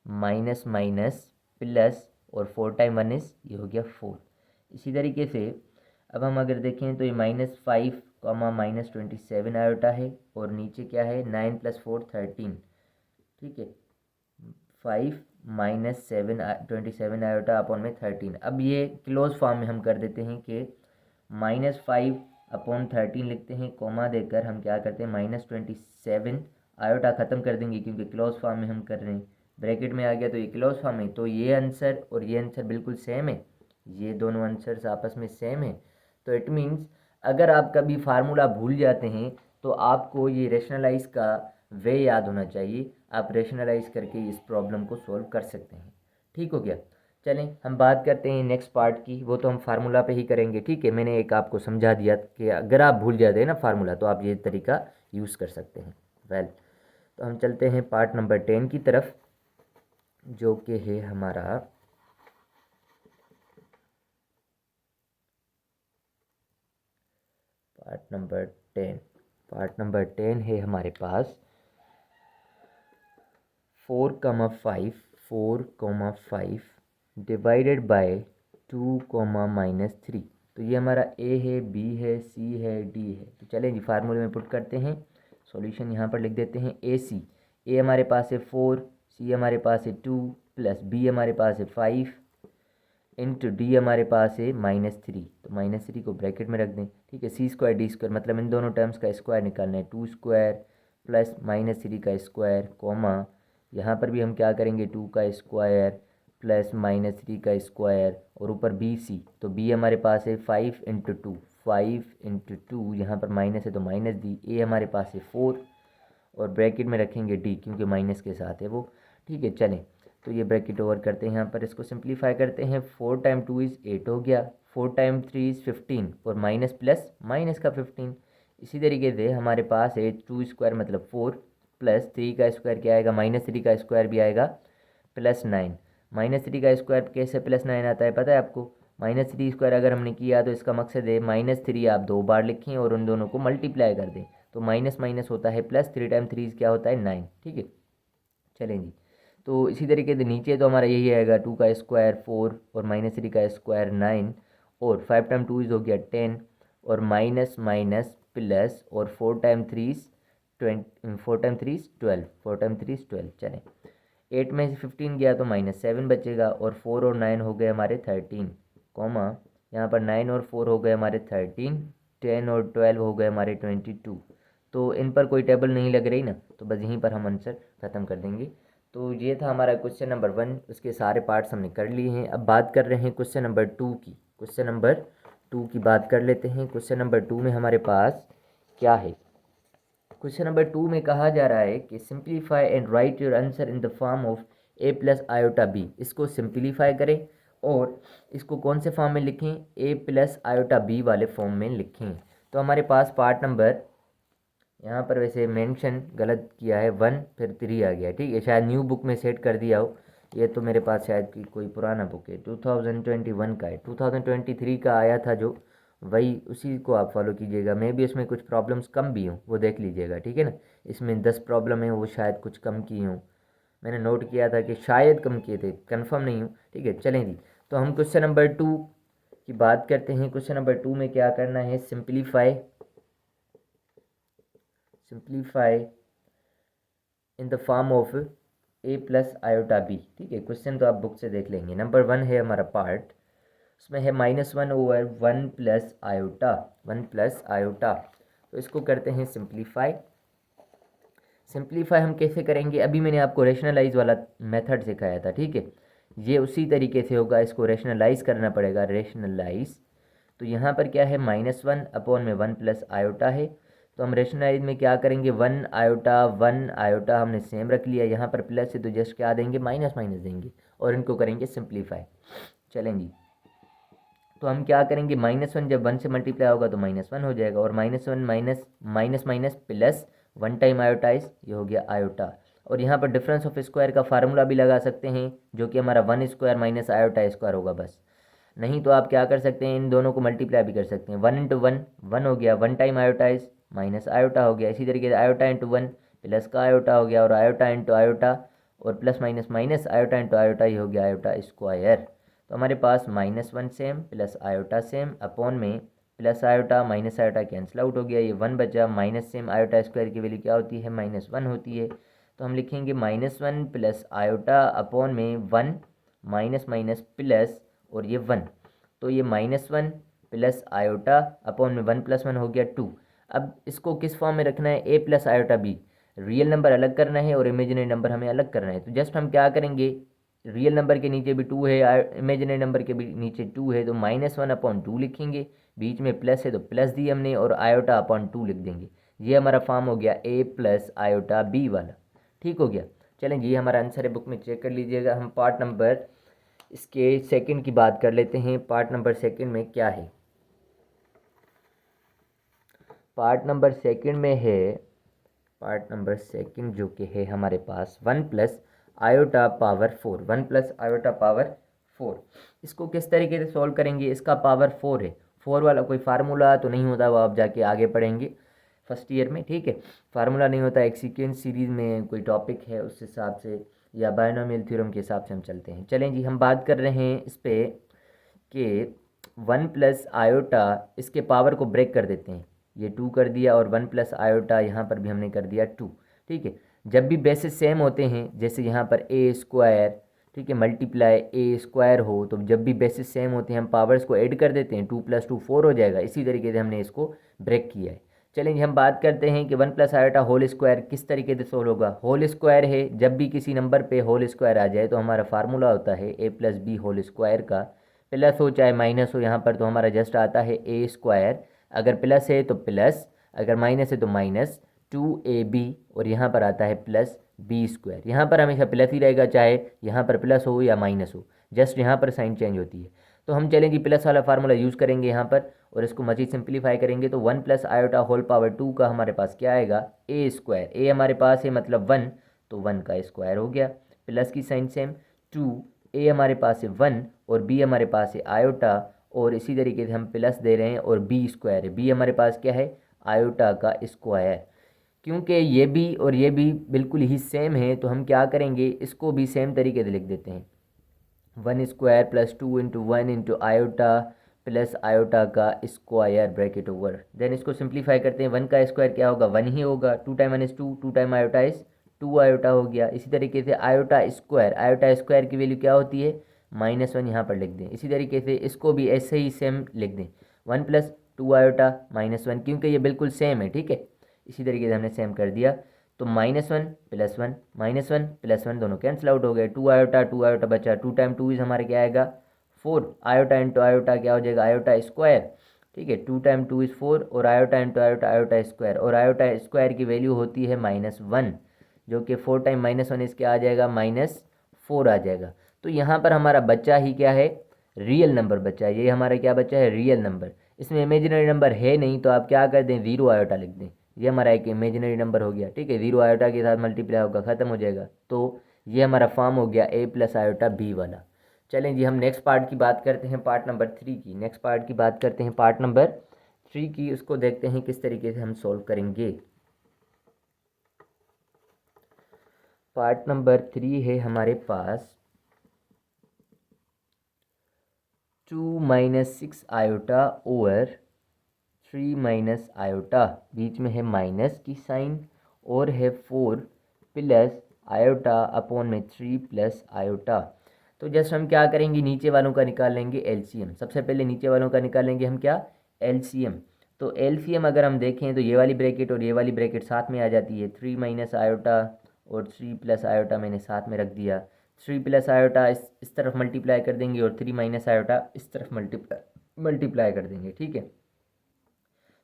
माइनस माइनस प्लस, और 4 टाइम 1 इज़ ये हो गया 4। इसी तरीके से अब हम अगर देखें तो ये -5 -27 आयोटा है, और नीचे क्या है, 9 + 4 13, ठीक है। 5 -7 27 आयोटा अपॉन में 13। अब ये क्लोज फॉर्म में हम कर देते हैं कि -5 अपॉन 13 लिखते हैं, कोमा देकर हम क्या करते हैं, -27 आयोटा ख़त्म कर देंगे, क्योंकि क्लोज फॉर्म में हम कर रहे हैं, ब्रैकेट में आ गया तो ये क्लोज फॉर्म है, तो ये आंसर और ये आंसर बिल्कुल सेम है, ये दोनों आंसर्स आपस में सेम है। तो इट मीन्स अगर आप कभी फार्मूला भूल जाते हैं तो आपको ये रेशनलाइज का वे याद होना चाहिए, आप रेशनलाइज करके इस प्रॉब्लम को सॉल्व कर सकते हैं। ठीक हो गया। चलें हम बात करते हैं नेक्स्ट पार्ट की, वो तो हम फार्मूला पे ही करेंगे। ठीक है, मैंने एक आपको समझा दिया कि अगर आप भूल जाते हैं ना फार्मूला तो आप ये तरीका यूज़ कर सकते हैं। वेल, तो हम चलते हैं पार्ट नंबर 10 की तरफ, जो कि है हमारा पार्ट नंबर 10। पार्ट नंबर 10 है हमारे पास 4,5 डिवाइडेड बाय 2, -3। तो ये हमारा ए है, बी है, सी है, डी है। तो चलें जी फार्मूले में पुट करते हैं, सॉल्यूशन यहाँ पर लिख देते हैं। ए सी, ए हमारे पास है 4, सी हमारे पास है 2, प्लस बी हमारे पास है 5, इंटू डी हमारे पास है -3। तो -3 को ब्रैकेट में रख दें। ठीक है, सी स्क्वायर डी स्क्वायर मतलब इन दोनों टर्म्स का स्क्वायर निकालना है, 2 स्क्वायर प्लस -3 का स्क्वायर, कॉमा यहाँ पर भी हम क्या करेंगे, 2 का स्क्वायर प्लस -3 का स्क्वायर और ऊपर बी सी। तो बी हमारे पास है 5 × 2, 5 × 2, यहाँ पर माइनस है तो माइनस डी। ए हमारे पास है 4 और ब्रैकेट में रखेंगे डी क्योंकि माइनस के साथ है वो। ठीक है, चलें तो ये ब्रैकेट ओवर करते हैं, यहाँ पर इसको सिंप्लीफाई करते हैं। 4 × 2 = 8 हो गया, 4 × 3 = 15 और माइनस प्लस माइनस का 15। इसी तरीके से हमारे पास है 2 स्क्वायर मतलब 4 प्लस 3 का स्क्वायर क्या आएगा, -3 का स्क्वायर भी आएगा +9। -3 का स्क्वायर कैसे +9 आता है पता है आपको, -3 स्क्वायर अगर हमने किया तो इसका मकसद है -3 आप 2 बार लिखें और उन दोनों को मल्टीप्लाई कर दें। तो माइनस माइनस होता है प्लस, 3 × 3 क्या होता है 9। ठीक है, चलें जी। तो इसी तरीके से नीचे तो हमारा यही आएगा, 2 का स्क्वायर 4 और -3 का स्क्वायर 9 और 5 × 2 हो गया 10 और माइनस माइनस प्लस और 4 × 3 = 12, 4 × 3 = 12। चलें, 8 में से 15 गया तो -7 बचेगा और 4 और 9 हो गए हमारे 13, कॉमा यहाँ पर 9 और 4 हो गए हमारे 13, 10 और 12 हो गए हमारे 22। तो इन पर कोई टेबल नहीं लग रही ना, तो बस यहीं पर हम आंसर ख़त्म कर देंगे। तो ये था हमारा क्वेश्चन नंबर 1, उसके सारे पार्ट्स हमने कर लिए हैं। अब बात कर रहे हैं क्वेश्चन नंबर 2 की। क्वेश्चन नंबर 2 की बात कर लेते हैं। क्वेश्चन नंबर 2 में हमारे पास क्या है, क्वेश्चन नंबर 2 में कहा जा रहा है कि simplify and right your answer in the form of a + i/b। इसको सिंप्लीफाई करें और इसको कौन से फॉर्म में लिखें, a + i/b वाले फॉर्म में लिखें। तो हमारे पास पार्ट नंबर, यहाँ पर वैसे मेंशन गलत किया है, 1 फिर 3 आ गया। ठीक है, शायद न्यू बुक में सेट कर दिया हो, ये तो मेरे पास शायद की कोई पुराना बुक है, 2021 का है। 2023 का आया था जो, वही उसी को आप फॉलो कीजिएगा। मैं भी इसमें कुछ प्रॉब्लम्स कम भी हूँ, वो देख लीजिएगा। ठीक है ना, इसमें 10 प्रॉब्लम है, वो शायद कुछ कम की हूँ, मैंने नोट किया था कि शायद कम किए थे, कंफर्म नहीं हूँ। ठीक है, चलें जी। तो हम क्वेश्चन नंबर 2 की बात करते हैं। क्वेश्चन नंबर 2 में क्या करना है, simplify in the form of a + i/b। ठीक है, क्वेश्चन तो आप बुक से देख लेंगे। नंबर 1 है हमारा पार्ट, उसमें है -1/1 + i/, 1 + i/। तो इसको करते हैं सिंप्लीफाई। सिंप्लीफाई हम कैसे करेंगे, अभी मैंने आपको रेशनलाइज वाला मेथड सिखाया था। ठीक है, ये उसी तरीके से होगा, इसको रेशनलाइज करना पड़ेगा, रेशनलाइज। तो यहाँ पर क्या है, -1/1 + i है। तो हम रेशनलाइज में क्या करेंगे, 1 आयोटा 1 आयोटा हमने सेम रख लिया, यहाँ पर प्लस है तो जस्ट क्या देंगे, माइनस माइनस देंगे और इनको करेंगे सिंप्लीफाई। चलेंगे, तो हम क्या करेंगे, -1 जब 1 से मल्टीप्लाई होगा तो -1 हो जाएगा और -1 minus minus minus plus 1 time iota is, ये हो गया आयोटा। और यहाँ पर डिफरेंस ऑफ स्क्वायर का फार्मूला भी लगा सकते हैं, जो कि हमारा 1 स्क्वायर माइनस आयोटा स्क्वायर होगा बस। नहीं तो आप क्या कर सकते हैं, इन दोनों को मल्टीप्लाई भी कर सकते हैं। 1 × 1 1 हो गया, 1 टाइम आयोटाइज माइनस आयोटा हो गया। इसी तरीके से आयोटा × 1 प्लस का आयोटा हो गया और आयोटा × आयोटा और plus minus minus iota × iota ही हो गया आयोटा स्क्वायर। तो हमारे पास -1 same plus iota same upon में plus iota minus iota cancel out हो गया, ये 1 बचा। माइनस सेम आयोटा स्क्वायर की वैल्यू क्या होती है, -1 होती है। तो हम लिखेंगे -1 प्लस आयोटा अपॉन में 1 माइनस माइनस प्लस और ये 1। तो ये -1 प्लस आयोटा अपॉन में 1 + 1 हो गया 2। अब इसको किस फॉर्म में रखना है, a + i/b। रियल नंबर अलग करना है और इमेजिनरी नंबर हमें अलग करना है। तो जस्ट हम क्या करेंगे, रियल नंबर के नीचे भी 2 है, इमेजिनरी नंबर के भी नीचे 2 है, तो -1/2 लिखेंगे, बीच में प्लस है तो प्लस दी हमने और आयोटा अपॉन 2 लिख देंगे। ये हमारा फॉर्म हो गया a प्लस आयोटा b वाला। ठीक हो गया। चलें जी, हमारा आंसर है, बुक में चेक कर लीजिएगा। हम पार्ट नंबर इसके सेकंड की बात कर लेते हैं। पार्ट नंबर सेकंड में क्या है? पार्ट नंबर सेकंड में है, पार्ट नंबर सेकंड जो कि है हमारे पास 1 plus iota power 4, 1 plus iota power 4। इसको किस तरीके से सॉल्व करेंगे? इसका पावर 4 है, 4 वाला कोई फार्मूला तो नहीं होता, वो आप जाके आगे पढ़ेंगे फर्स्ट ईयर में। ठीक है, फार्मूला नहीं होता, एक सीक्वेंस सीरीज़ में कोई टॉपिक है उस हिसाब से, या बायनोमियल थ्योरम के हिसाब से हम चलते हैं। चलें जी, हम बात कर रहे हैं इस पर कि 1 प्लस आयोटा, इसके पावर को ब्रेक कर देते हैं, ये 2 कर दिया, और 1 प्लस आयोटा यहाँ पर भी हमने कर दिया 2। ठीक है, जब भी बेसिस सेम होते हैं, जैसे यहाँ पर ए स्क्वायर, ठीक है, मल्टीप्लाई ए स्क्वायर हो, तो जब भी बेसिस सेम होते हैं हम पावर्स को ऐड कर देते हैं, 2 + 2 4 हो जाएगा। इसी तरीके से हमने इसको ब्रेक किया है। चलेंगे, हम बात करते हैं कि 1 प्लस आयोटा होल स्क्वायर किस तरीके से सोल्व होगा। होल स्क्वायर है, जब भी किसी नंबर पे होल स्क्वायर आ जाए तो हमारा फार्मूला होता है a plus B whole square का, प्लस हो चाहे माइनस हो, यहाँ पर तो हमारा जस्ट आता है ए स्क्वायर, अगर प्लस है तो प्लस, अगर माइनस है तो माइनस 2ab, और यहाँ पर आता है प्लस बी स्क्वायर। यहाँ पर हमेशा प्लस ही रहेगा, चाहे यहाँ पर प्लस हो या माइनस हो, जस्ट यहाँ पर साइन चेंज होती है। तो हम चलेंगे प्लस वाला फार्मूला यूज़ करेंगे यहाँ पर, और इसको मज़ीद सिंप्लीफाई करेंगे तो 1 प्लस आयोटा होल पावर 2 का हमारे पास क्या आएगा? ए स्क्वायर। ए हमारे पास है मतलब 1, तो 1 का स्क्वायर हो गया, प्लस की साइन सेम 2, ए हमारे पास है 1 और बी हमारे पास है आयोटा, और इसी तरीके से हम प्लस दे रहे हैं, और बी स्क्वायर है, बी हमारे पास क्या है? आयोटा का स्क्वायर। क्योंकि ये भी और ये भी बिल्कुल ही सेम है, तो हम क्या करेंगे, इसको भी सेम तरीके से लिख देते हैं, 1 square plus 2 into 1 into iota plus iota का स्क्वायर ब्रैकेट ओवर। देन इसको सिंप्लीफाई करते हैं, 1 का स्क्वायर क्या होगा? 1 ही होगा, 2 time 1 is 2, 2 time iota is 2 iota हो गया। इसी तरीके से आयोटा स्क्वायर की वैल्यू क्या होती है? -1 यहाँ पर लिख दें। इसी तरीके से इसको भी ऐसे ही सेम लिख दें, 1 प्लस 2 आयोटा -1, क्योंकि ये बिल्कुल सेम है। ठीक है, इसी तरीके से हमने सेम कर दिया, तो -1 + 1 -1 + 1 दोनों कैंसिल आउट हो गए, 2 आयोटा बचा, 2 टाइम 2 इज हमारे क्या आएगा? 4, आयोटा इंटू आयोटा क्या हो जाएगा? Iota square. ठीक है, 2 टाइम 2 इज़ 4, और iota into iota iota square, और आयोटा स्क्वायर की वैल्यू होती है -1, जो कि 4 टाइम -1 इसके आ जाएगा -4 आ जाएगा। तो यहाँ पर हमारा बच्चा ही क्या है? रियल नंबर बचा है, ये हमारा क्या बच्चा है? Real number. इसमें इमेजिनरी नंबर है नहीं, तो आप क्या कर दें? 0 आयोटा लिख दें, ये हमारा एक इमेजिनरी नंबर हो गया। ठीक है, 0 आयोटा के साथ मल्टीप्लाई होगा, ख़त्म हो जाएगा। तो ये हमारा फॉर्म हो गया a प्लस आयोटा b वाला। चलें जी, हम नेक्स्ट पार्ट की बात करते हैं, पार्ट नंबर 3 की। नेक्स्ट पार्ट की बात करते हैं, पार्ट नंबर 3 की, उसको देखते हैं किस तरीके से हम सॉल्व करेंगे। पार्ट नंबर 3 है हमारे पास 2 - 6 आयोटा ओवर 3 - आयोटा, बीच में है माइनस की साइन, और है 4 प्लस आयोटा अपॉन में 3 प्लस आयोटा। तो जस्ट हम क्या करेंगे, नीचे वालों का निकाल लेंगे एलसीएम। सबसे पहले नीचे वालों का निकालेंगे हम क्या? एलसीएम। तो एलसीएम अगर हम देखें तो ये वाली ब्रैकेट और ये वाली ब्रैकेट साथ में आ जाती है, 3 - आयोटा और 3 प्लस आयोटा मैंने साथ में रख दिया। 3 प्लस आयोटा इस तरफ मल्टीप्लाई कर देंगे, और 3 - आयोटा इस तरफ मल्टीप्लाई कर देंगे। ठीक है,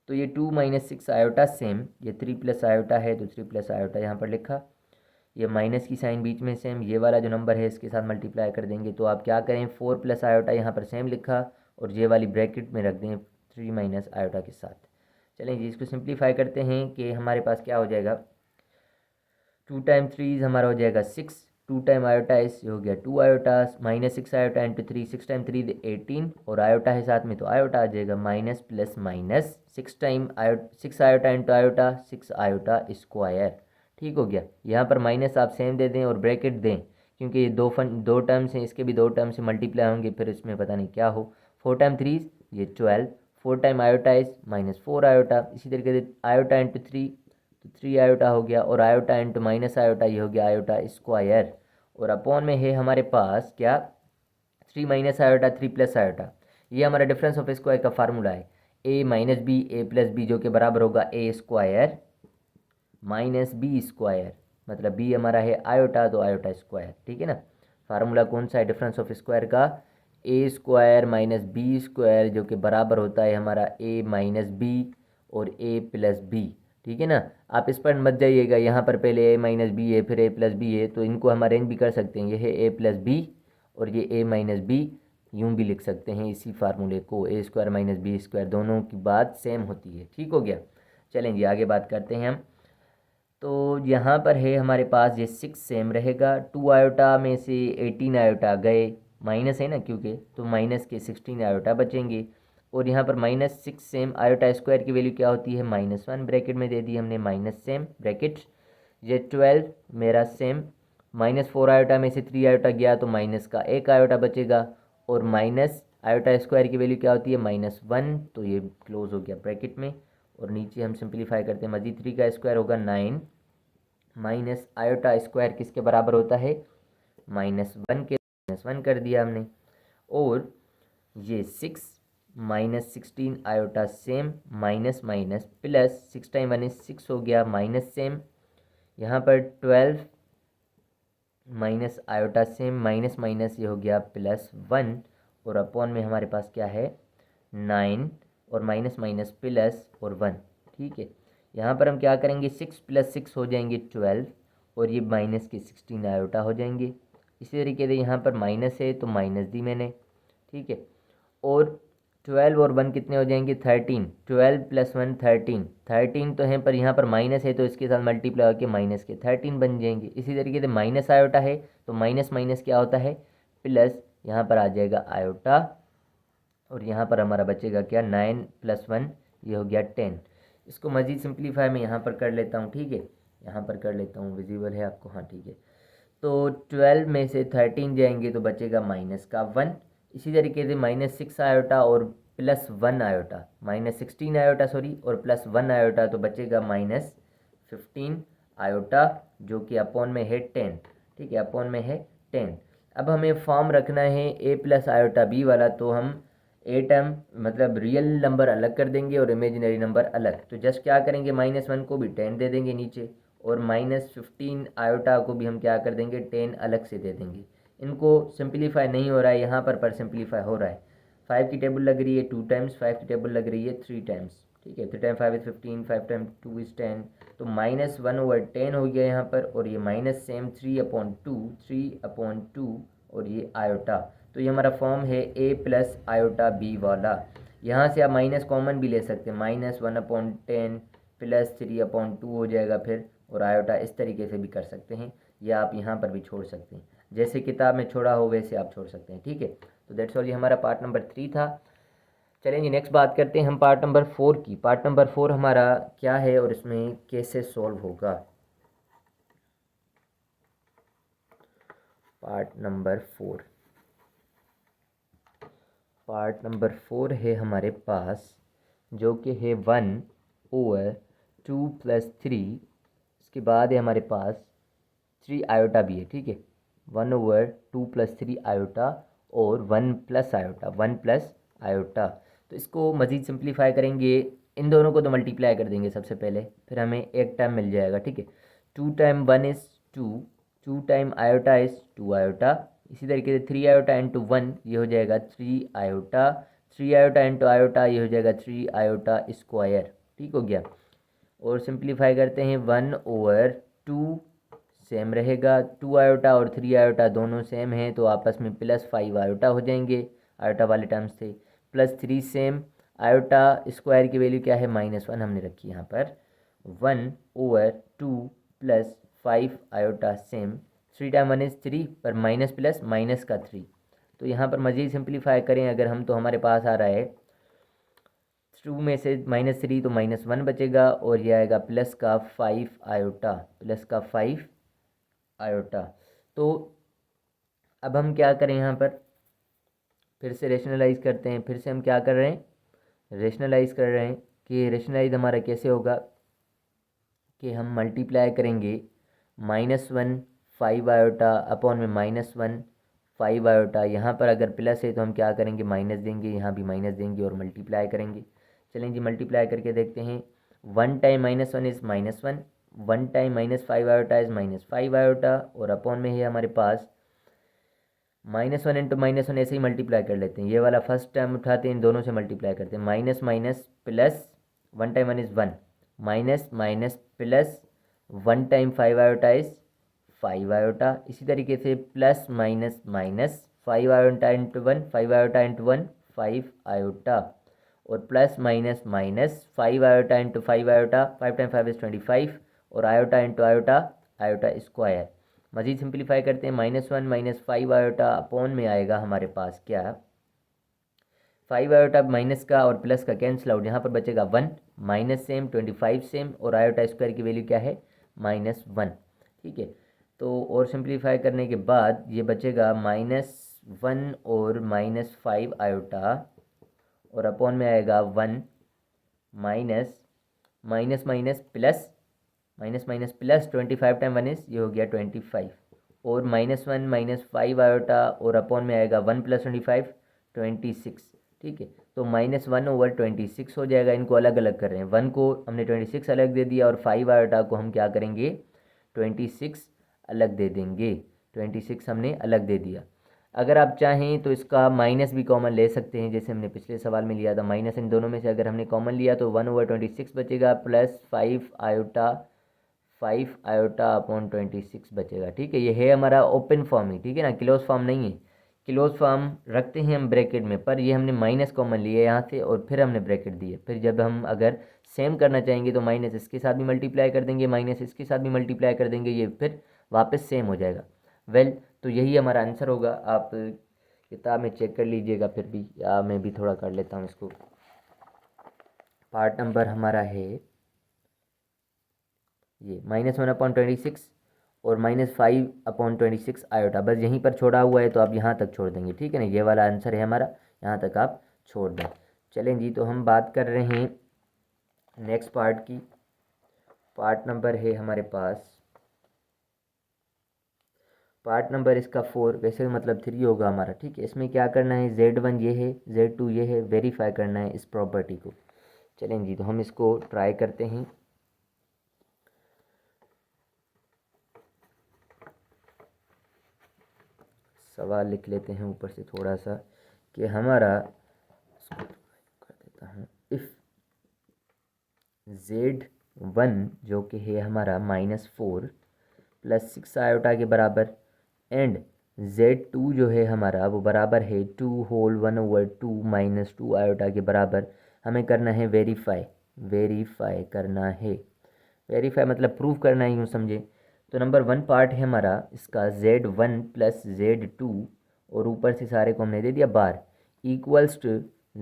तो ये 2 - 6 आयोटा सेम, ये 3 प्लस आयोटा है तो 3 प्लस आयोटा यहाँ पर लिखा, ये माइनस की साइन बीच में सेम, ये वाला जो नंबर है इसके साथ मल्टीप्लाई कर देंगे। तो आप क्या करें, 4 प्लस आयोटा यहाँ पर सेम लिखा, और ये वाली ब्रैकेट में रख दें 3 - आयोटा के साथ। चलें जी, इसको सिंप्लीफाई करते हैं कि हमारे पास क्या हो जाएगा, 2 टाइम 3 हमारा हो जाएगा 6, 2 टाइम आयोटा इस हो गया 2 आयोटा, -6 आयोटा इंटू 3, 6 टाइम 3 18, और आयोटा है साथ में तो आयोटा आ जाएगा, minus plus minus 6 time 6 iota into iota 6 iota square. ठीक हो गया, यहाँ पर माइनस आप सेम दे दें और ब्रैकेट दें, क्योंकि ये दो टर्म्स हैं, इसके भी 2 टर्म से मल्टीप्लाई होंगे, फिर इसमें पता नहीं क्या हो। 4 टाइम 3 ये 12, 4 टाइम आयोटा इस -4 आयोटा, इसी तरीके से आयोटा इंटू 3 तो 3 आयोटा हो गया, और आयोटा इंटू माइनस आयोटा ये हो गया आयोटा स्क्वायर, और अपॉन में है हमारे पास क्या? 3 - आयोटा 3 प्लस आयोटा। ये हमारा डिफरेंस ऑफ स्क्वायर का फार्मूला है, a - b a plus B, जो कि बराबर होगा a square minus B square, मतलब b हमारा है आयोटा तो आयोटा स्क्वायर। ठीक है ना, फार्मूला कौन सा है डिफरेंस ऑफ स्क्वायर का? a square minus B square, जो कि बराबर होता है हमारा a - b और a प्लस बी। ठीक है ना। आप इस पर मत जाइएगा, यहाँ पर पहले ए माइनस बी है फिर ए प्लस बी है, तो इनको हम अरेंज भी कर सकते हैं। ये है ए प्लस बी और ये ए माइनस बी, यूँ भी लिख सकते हैं इसी फार्मूले को, ए स्क्वायर माइनस बी स्क्वायर, दोनों की बात सेम होती है। ठीक हो गया। चलें जी आगे बात करते हैं हम। तो यहाँ पर है हमारे पास ये 6 सेम रहेगा, 2 आयोटा में से 18 आयोटा गए, माइनस है ना क्योंकि, तो माइनस के 16 आयोटा बचेंगे। और यहाँ पर -6 सेम, आयोटा स्क्वायर की वैल्यू क्या होती है -1, ब्रैकेट में दे दी हमने माइनस सेम ब्रैकेट। ये 12 मेरा सेम, -4 आयोटा में से 3 आयोटा गया तो माइनस का 1 आयोटा बचेगा, और माइनस आयोटा स्क्वायर की वैल्यू क्या होती है -1, तो ये क्लोज हो गया ब्रैकेट में। और नीचे हम सिंप्लीफाई करते हैं, मजीद 3 का स्क्वायर होगा 9, माइनस आयोटा स्क्वायर किसके बराबर होता है -1 के, -1 कर दिया हमने। और ये 6 -16 iota same, minus minus plus, 6 time 1 is 6 हो गया, माइनस सेम। यहाँ पर 12 minus iota same, minus minus ये हो गया +1, और अपॉन में हमारे पास क्या है 9, और माइनस माइनस प्लस और 1। ठीक है, यहाँ पर हम क्या करेंगे 6 + 6 हो जाएंगे 12, और ये माइनस के 16 आयोटा हो जाएंगे। इसी तरीके से यहाँ पर माइनस है तो माइनस दी मैंने। ठीक है, और 12 और 1 कितने हो जाएंगे 13, 12 + 1 13, 13 तो है पर यहाँ पर माइनस है तो इसके साथ मल्टीप्लाई होकर माइनस के 13 बन जाएंगे। इसी तरीके से माइनस आयोटा है तो माइनस माइनस क्या होता है प्लस, यहाँ पर आ जाएगा आयोटा, और यहाँ पर हमारा बचेगा क्या 9 + 1, ये हो गया 10। इसको मज़ीद सिंप्लीफाई मैं यहाँ पर कर लेता हूँ। ठीक है, यहाँ पर कर लेता हूँ, विजिबल है आपको, हाँ ठीक है। तो 12 में से 13 जाएंगे तो बचेगा माइनस का 1। इसी तरीके से -6 आयोटा और +1 आयोटा, -16 आयोटा सॉरी, और +1 आयोटा, तो बचेगा -15 आयोटा, जो कि अपॉन में है 10। ठीक है, अपॉन में है 10। अब हमें फॉर्म रखना है a + आयोटा b वाला, तो हम ए टर्म मतलब रियल नंबर अलग कर देंगे और इमेजिनरी नंबर अलग। तो जस्ट क्या करेंगे -1 को भी 10 दे देंगे नीचे, और -15 आयोटा को भी हम क्या कर देंगे 10 अलग से दे देंगे। इनको सिंप्लीफाई नहीं हो रहा है यहाँ पर सिंप्लीफाई हो रहा है। 5 की टेबल लग रही है 2 टाइम्स, 5 की टेबल लग रही है 3 टाइम्स। ठीक है, 3 टाइम 5 इज 15, 5 टाइम 2 इज 10, तो -1/10 हो गया यहाँ पर, और ये माइनस सेम 3/2, 3/2, और ये आयोटा। तो ये हमारा फॉर्म है a + आयोटा b वाला। यहाँ से आप माइनस कॉमन भी ले सकते हैं, -1/10 + 3/2 हो जाएगा फिर, और आयोटा इस तरीके से भी कर सकते हैं, या आप यहाँ पर भी छोड़ सकते हैं, जैसे किताब में छोड़ा हो वैसे आप छोड़ सकते हैं। ठीक है, तो दैट्स ऑल, ये हमारा पार्ट नंबर 3 था। चलेंगे नेक्स्ट बात करते हैं हम पार्ट नंबर 4 की। पार्ट नंबर 4 हमारा क्या है और इसमें कैसे सॉल्व होगा। पार्ट नंबर 4 है हमारे पास, जो कि है 1/2 + 3, इसके बाद है हमारे पास 3 आयोटा भी है। ठीक है, 1/2 + 3 आयोटा, और 1 + आयोटा, 1 + आयोटा। तो इसको मज़ीद सिंप्लीफाई करेंगे, इन दोनों को तो मल्टीप्लाई कर देंगे सबसे पहले, फिर हमें एक टाइम मिल जाएगा। ठीक है, 2 time 1 is 2, 2 time iota is 2 iota. इसी तरीके से 3 आयोटा इंटू 1 ये हो जाएगा 3 आयोटा, 3 आयोटा इंटू आयोटा ये हो जाएगा 3 आयोटा स्क्वायर। ठीक हो गया, और सिंप्लीफाई करते हैं 1/2 सेम रहेगा, 2 आयोटा और 3 आयोटा दोनों सेम हैं तो आपस में +5 आयोटा हो जाएंगे, आयोटा वाले टर्म्स थे, +3 सेम, आयोटा स्क्वायर की वैल्यू क्या है -1 हमने रखी यहाँ पर, 1/2 + 5 आयोटा सेम, 3 टाइम 1 इज़ 3, पर माइनस प्लस माइनस का 3, तो यहाँ पर मज़ीद सिंप्लीफाई करें अगर हम, तो हमारे पास आ रहा है 2 में से -3 तो -1 बचेगा, और ये आएगा प्लस का 5 आयोटा, प्लस का 5 आयोटा। तो अब हम क्या करें यहाँ पर, फिर से रेशनलाइज करते हैं, फिर से हम क्या कर रहे हैं रेशनलाइज कर रहे हैं, कि रेशनलाइज हमारा कैसे होगा, कि हम मल्टीप्लाई करेंगे -1 5 आयोटा अपॉन में -1 5 आयोटा। यहाँ पर अगर प्लस है तो हम क्या करेंगे माइनस देंगे, यहाँ भी माइनस देंगे और मल्टीप्लाई करेंगे। चलें जी मल्टीप्लाई करके देखते हैं, 1 time -1 is -1, 1 time -5 iota is -5 iota, और अपॉन में है हमारे पास -1 इंटू -1 ऐसे ही मल्टीप्लाई कर लेते हैं, ये वाला फर्स्ट टाइम उठाते हैं, इन दोनों से मल्टीप्लाई करते हैं, minus minus plus, 1 time 1 is 1, minus minus plus 1 time 5 iota is 5 iota. इसी तरीके से plus minus minus 5 iota into 1, 5 iota into 1 5 iota, और plus minus minus 5 iota into 5 iota, 5 time 5 is 25, और iota into iota iota square. मज़ीद simplify करते हैं, -1 minus 5 iota upon में आएगा हमारे पास क्या, 5 आयोटा माइनस का और प्लस का कैंसिल आउट, यहाँ पर बचेगा 1, माइनस सेम 25 सेम, और आयोटा स्क्वायर की वैल्यू क्या है -1। ठीक है, तो और सिंप्लीफाई करने के बाद ये बचेगा -1 और -5 आयोटा, और अपॉन में आएगा 1 minus minus minus plus, minus minus plus 25 time 1 is, ये हो गया 25, और -1 -5 आयोटा, और अपॉन में आएगा 1 प्लस 25 26। ठीक है, तो -1/26 हो जाएगा। इनको अलग अलग कर रहे हैं, 1 को हमने 26 अलग दे दिया, और 5 आयोटा को हम क्या करेंगे 26 अलग दे देंगे। 26 हमने अलग दे दिया। अगर आप चाहें तो इसका माइनस भी कॉमन ले सकते हैं, जैसे हमने पिछले सवाल में लिया था। माइनस इन दोनों में से अगर हमने कॉमन लिया तो 1/26 बचेगा, प्लस 5 आयोटा अपॉन 26 बचेगा। ठीक है, ये है हमारा ओपन फॉर्म ही, ठीक है ना, क्लोज फॉर्म नहीं है। क्लोज फॉर्म रखते हैं हम ब्रैकेट में, पर ये हमने माइनस कॉमन लिए यहाँ से, और फिर हमने ब्रैकेट दिए। फिर जब हम अगर सेम करना चाहेंगे तो माइनस इसके साथ भी मल्टीप्लाई कर देंगे, माइनस इसके साथ भी मल्टीप्लाई कर देंगे, ये फिर वापस सेम हो जाएगा। वेल, तो यही हमारा आंसर होगा। आप किताब में चेक कर लीजिएगा फिर भी, या मैं भी थोड़ा कर लेता हूँ इसको। पार्ट नंबर हमारा है ये -1/26 और -5/26 आयोटा, बस यहीं पर छोड़ा हुआ है तो आप यहाँ तक छोड़ देंगे। ठीक है ना, ये वाला आंसर है हमारा, यहाँ तक आप छोड़ दें। चलें जी, तो हम बात कर रहे हैं नेक्स्ट पार्ट की। पार्ट नंबर है हमारे पास, पार्ट नंबर इसका 4, वैसे मतलब 3 होगा हमारा। ठीक है, इसमें क्या करना है, Z1 ये है, Z2 ये है, वेरीफाई करना है इस प्रॉपर्टी को। चलें जी, तो हम इसको ट्राई करते हैं। सवाल लिख लेते हैं ऊपर से थोड़ा सा कि हमारा, इसको कर देता हूँ, इफ़ Z1 जो कि है हमारा -4 + 6 आयोटा के बराबर, एंड Z2 जो है हमारा वो बराबर है 2 होल 1/2 - 2 आयोटा के बराबर, हमें करना है वेरीफाई। वेरीफाई करना है, वेरीफाई मतलब प्रूफ करना है, यूँ समझे। तो नंबर 1 पार्ट है हमारा इसका Z1 + Z2, और ऊपर से सारे को हमने दे दिया बार, equals to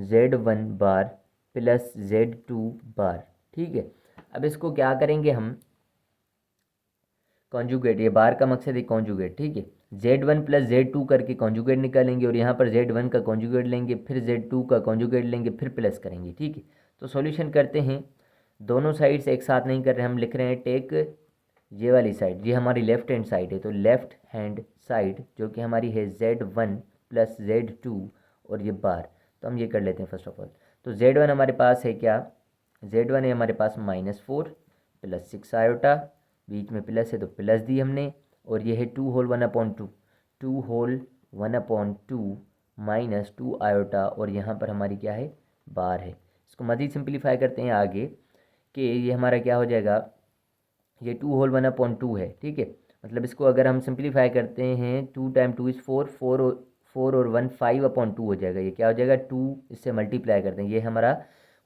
Z1 bar + Z2 बार। ठीक है, अब इसको क्या करेंगे हम, कॉन्जुगेट, ये बार का मकसद है कॉन्जुगेट। ठीक है, Z1 + Z2 करके कॉन्जुगेट निकालेंगे, और यहाँ पर Z1 का कॉन्जुगेट लेंगे, फिर Z2 का कॉन्जुगेट लेंगे, फिर प्लस करेंगे। ठीक है, तो सॉल्यूशन करते हैं। दोनों साइड्स एक साथ नहीं कर रहे, हम लिख रहे हैं टेक ये वाली साइड, ये हमारी लेफ्ट हैंड साइड है, तो लेफ्ट हैंड साइड जो कि हमारी है Z1 + Z2 और ये बार, तो हम ये कर लेते हैं फर्स्ट ऑफ ऑल। तो Z1 हमारे पास है क्या, Z1 है हमारे पास -4 + 6 आयोटा, बीच में प्लस है तो प्लस दी हमने, और ये है 2 होल 1/2, 2 होल 1/2 - 2 आयोटा, और यहाँ पर हमारी क्या है बार है। इसको मज़ीद सिंप्लीफाई करते हैं आगे कि ये हमारा क्या हो जाएगा, ये 2 होल 1/2 है। ठीक है, मतलब इसको अगर हम सिंप्लीफाई करते हैं, 2 टाइम 2 इज़ 4, 4 और 1 5/2 हो जाएगा। ये क्या हो जाएगा, 2 इससे मल्टीप्लाई करते हैं, ये हमारा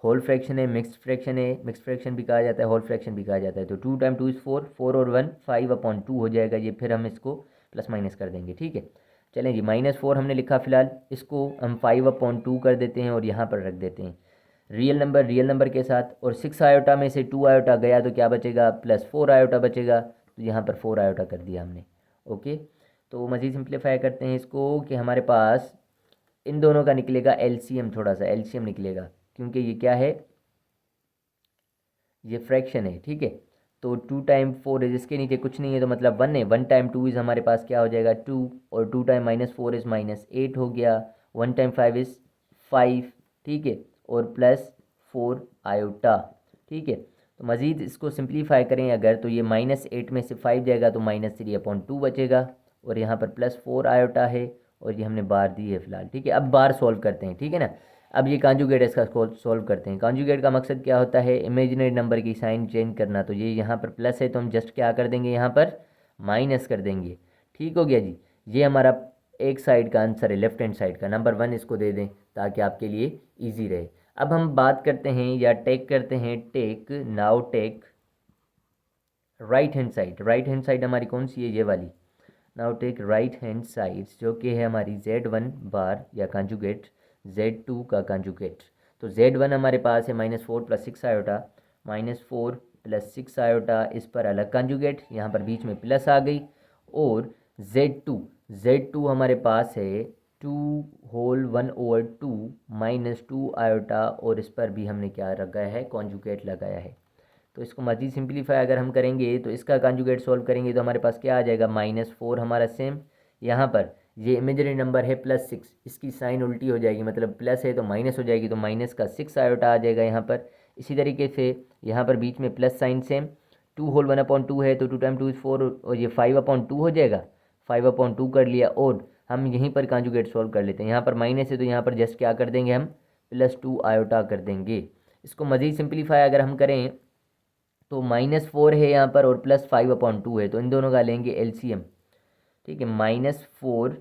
होल फ्रैक्शन है, मिक्स्ड फ्रैक्शन है, मिक्स्ड फ्रैक्शन भी कहा जाता है, होल फ्रैक्शन भी कहा जाता है। तो 2 टाइम 2 इज़ 4, 4 और 1 5/2 हो जाएगा। ये फिर हम इसको प्लस माइनस कर देंगे। ठीक है, चलें जी, -4 हमने लिखा, फिलहाल इसको हम 5/2 कर देते हैं और यहाँ पर रख देते हैं रियल नंबर के साथ, और 6 आयोटा में से 2 आयोटा गया तो क्या बचेगा, +4 आयोटा बचेगा, तो यहाँ पर 4 आयोटा कर दिया हमने। ओके, तो मज़ीद सिंप्लीफाई करते हैं इसको कि हमारे पास इन दोनों का निकलेगा एलसीएम, थोड़ा सा एलसीएम निकलेगा, क्योंकि ये क्या है, ये फ्रैक्शन है। ठीक है, तो 2 टाइम 4 है, जिसके नीचे कुछ नहीं है तो मतलब 1 है, 1 टाइम 2 इज़ हमारे पास क्या हो जाएगा 2, और 2 टाइम -4 इज़ -8 हो गया, 1 टाइम 5 इज़ 5। ठीक है, और +4 आयोटा। ठीक है, तो मज़ीद इसको सिंप्लीफाई करें अगर, तो ये -8 में से 5 जाएगा तो -3/2 बचेगा, और यहाँ पर +4 आयोटा है, और ये हमने बार दी है फ़िलहाल। ठीक है, अब बार सॉल्व करते हैं। ठीक है ना, अब ये कॉन्जुगेट इसका सॉल्व करते हैं। कॉन्जुगेट का मकसद क्या होता है, इमेजिनरी नंबर की साइन चेंज करना। तो ये यहाँ पर प्लस है तो हम जस्ट क्या कर देंगे, यहाँ पर माइनस कर देंगे। ठीक हो गया जी। ये हमारा एक साइड का आंसर है, लेफ्ट हैंड साइड का। नंबर 1 इसको दे दें ताकि आपके लिए ईजी रहे। अब हम बात करते हैं या टेक करते हैं, take now take right hand side. Right hand side हमारी कौन सी है, ये वाली। Now take right hand side जो कि है हमारी Z1 बार या कॉन्जुगेट Z2 का कॉन्जुगेट। तो Z1 हमारे पास है -4 + 6 आयोटा, -4 + 6 आयोटा, इस पर अलग कॉन्जुगेट, यहाँ पर बीच में प्लस आ गई। और Z2 हमारे पास है 2 होल 1/2 -2 आयोटा, और इस पर भी हमने क्या लगाया है, कॉन्जुगेट लगाया है। तो इसको मज़ीद सिंप्लीफाई अगर हम करेंगे तो इसका कॉन्जुगेट सॉल्व करेंगे तो हमारे पास क्या आ जाएगा, -4 हमारा सेम। यहाँ पर ये इमेजरी नंबर है +6, इसकी साइन उल्टी हो जाएगी, मतलब प्लस है तो माइनस हो जाएगी, तो माइनस का 6 आयोटा आ जाएगा यहाँ पर। इसी तरीके से यहाँ पर बीच में प्लस साइन सेम, 2 होल 1/2 है तो 2 × 2 = 4, और ये 5/2 हो जाएगा, 5/2 कर लिया। और हम यहीं पर कॉन्जुगेट सॉल्व कर लेते हैं। यहाँ पर माइनस है तो यहाँ पर जस्ट क्या कर देंगे, हम +2 आयोटा कर देंगे। इसको मज़ीद सिंप्लीफाई अगर हम करें तो -4 है यहाँ पर और +5/2 है, तो इन दोनों का लेंगे एलसीएम। ठीक है, -4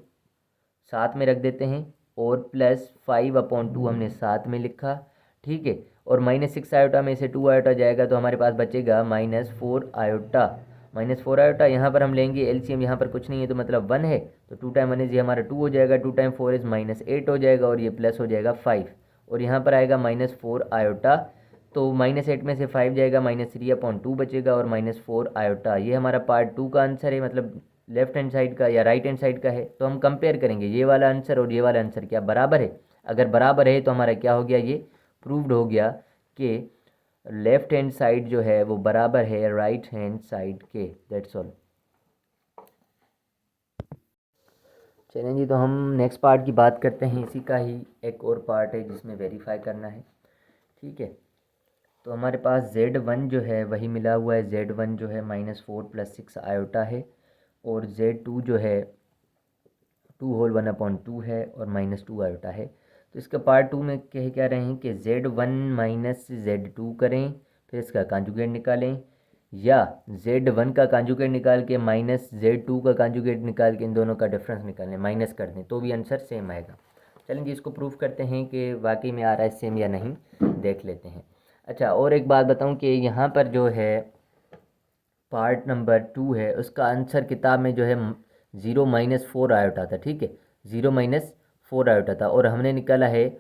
साथ में रख देते हैं और +5/2 हमने साथ में लिखा। ठीक है, और -6 आयोटा में से 2 आयोटा जाएगा तो हमारे पास बचेगा -4 आयोटा। -4 आयोटा यहाँ पर हम लेंगे एलसीएम, यहाँ पर कुछ नहीं है तो मतलब 1 है, तो 2 × 1 = हमारा 2 हो जाएगा, 2 × 4 = -8 हो जाएगा, और ये प्लस हो जाएगा 5, और यहाँ पर आएगा -4 आयोटा। तो -8 में से 5 जाएगा, -3/2 बचेगा और -4 आयोटा। ये हमारा पार्ट 2 का आंसर है, मतलब लेफ्ट हैंड साइड का या राइट हैंड साइड का है। तो हम कंपेयर करेंगे ये वाला आंसर और ये वाला आंसर क्या बराबर है। अगर बराबर है तो हमारा क्या हो गया, ये प्रूव्ड हो गया कि लेफ्ट हैंड साइड जो है वो बराबर है राइट हैंड साइड के। That's all. चलें जी, तो हम नेक्स्ट पार्ट की बात करते हैं। इसी का ही एक और पार्ट है जिसमें वेरीफाई करना है। ठीक है, तो हमारे पास Z1 जो है वही मिला हुआ है। Z1 जो है -4 + 6 आयोटा है, और Z2 जो है 2 होल 1/2 है और -2 आयोटा है। तो इसका पार्ट 2 में कह रहे हैं कि Z1 - Z2 करें, फिर इसका कॉन्जुगेट निकालें, या Z1 का कॉन्जुगेट निकाल के -Z2 का कॉन्जुगेट निकाल के इन दोनों का डिफरेंस निकालें, माइनस कर दें, तो भी आंसर सेम आएगा। चलेंगे इसको प्रूव करते हैं कि वाकई में आ रहा है सेम या नहीं, देख लेते हैं। अच्छा, और एक बात बताऊं कि यहाँ पर जो है पार्ट नंबर 2 है, उसका आंसर किताब में जो है 0 - 4 आयोटा था। ठीक है, 0 - 4 आयोटा था, और हमने निकाला है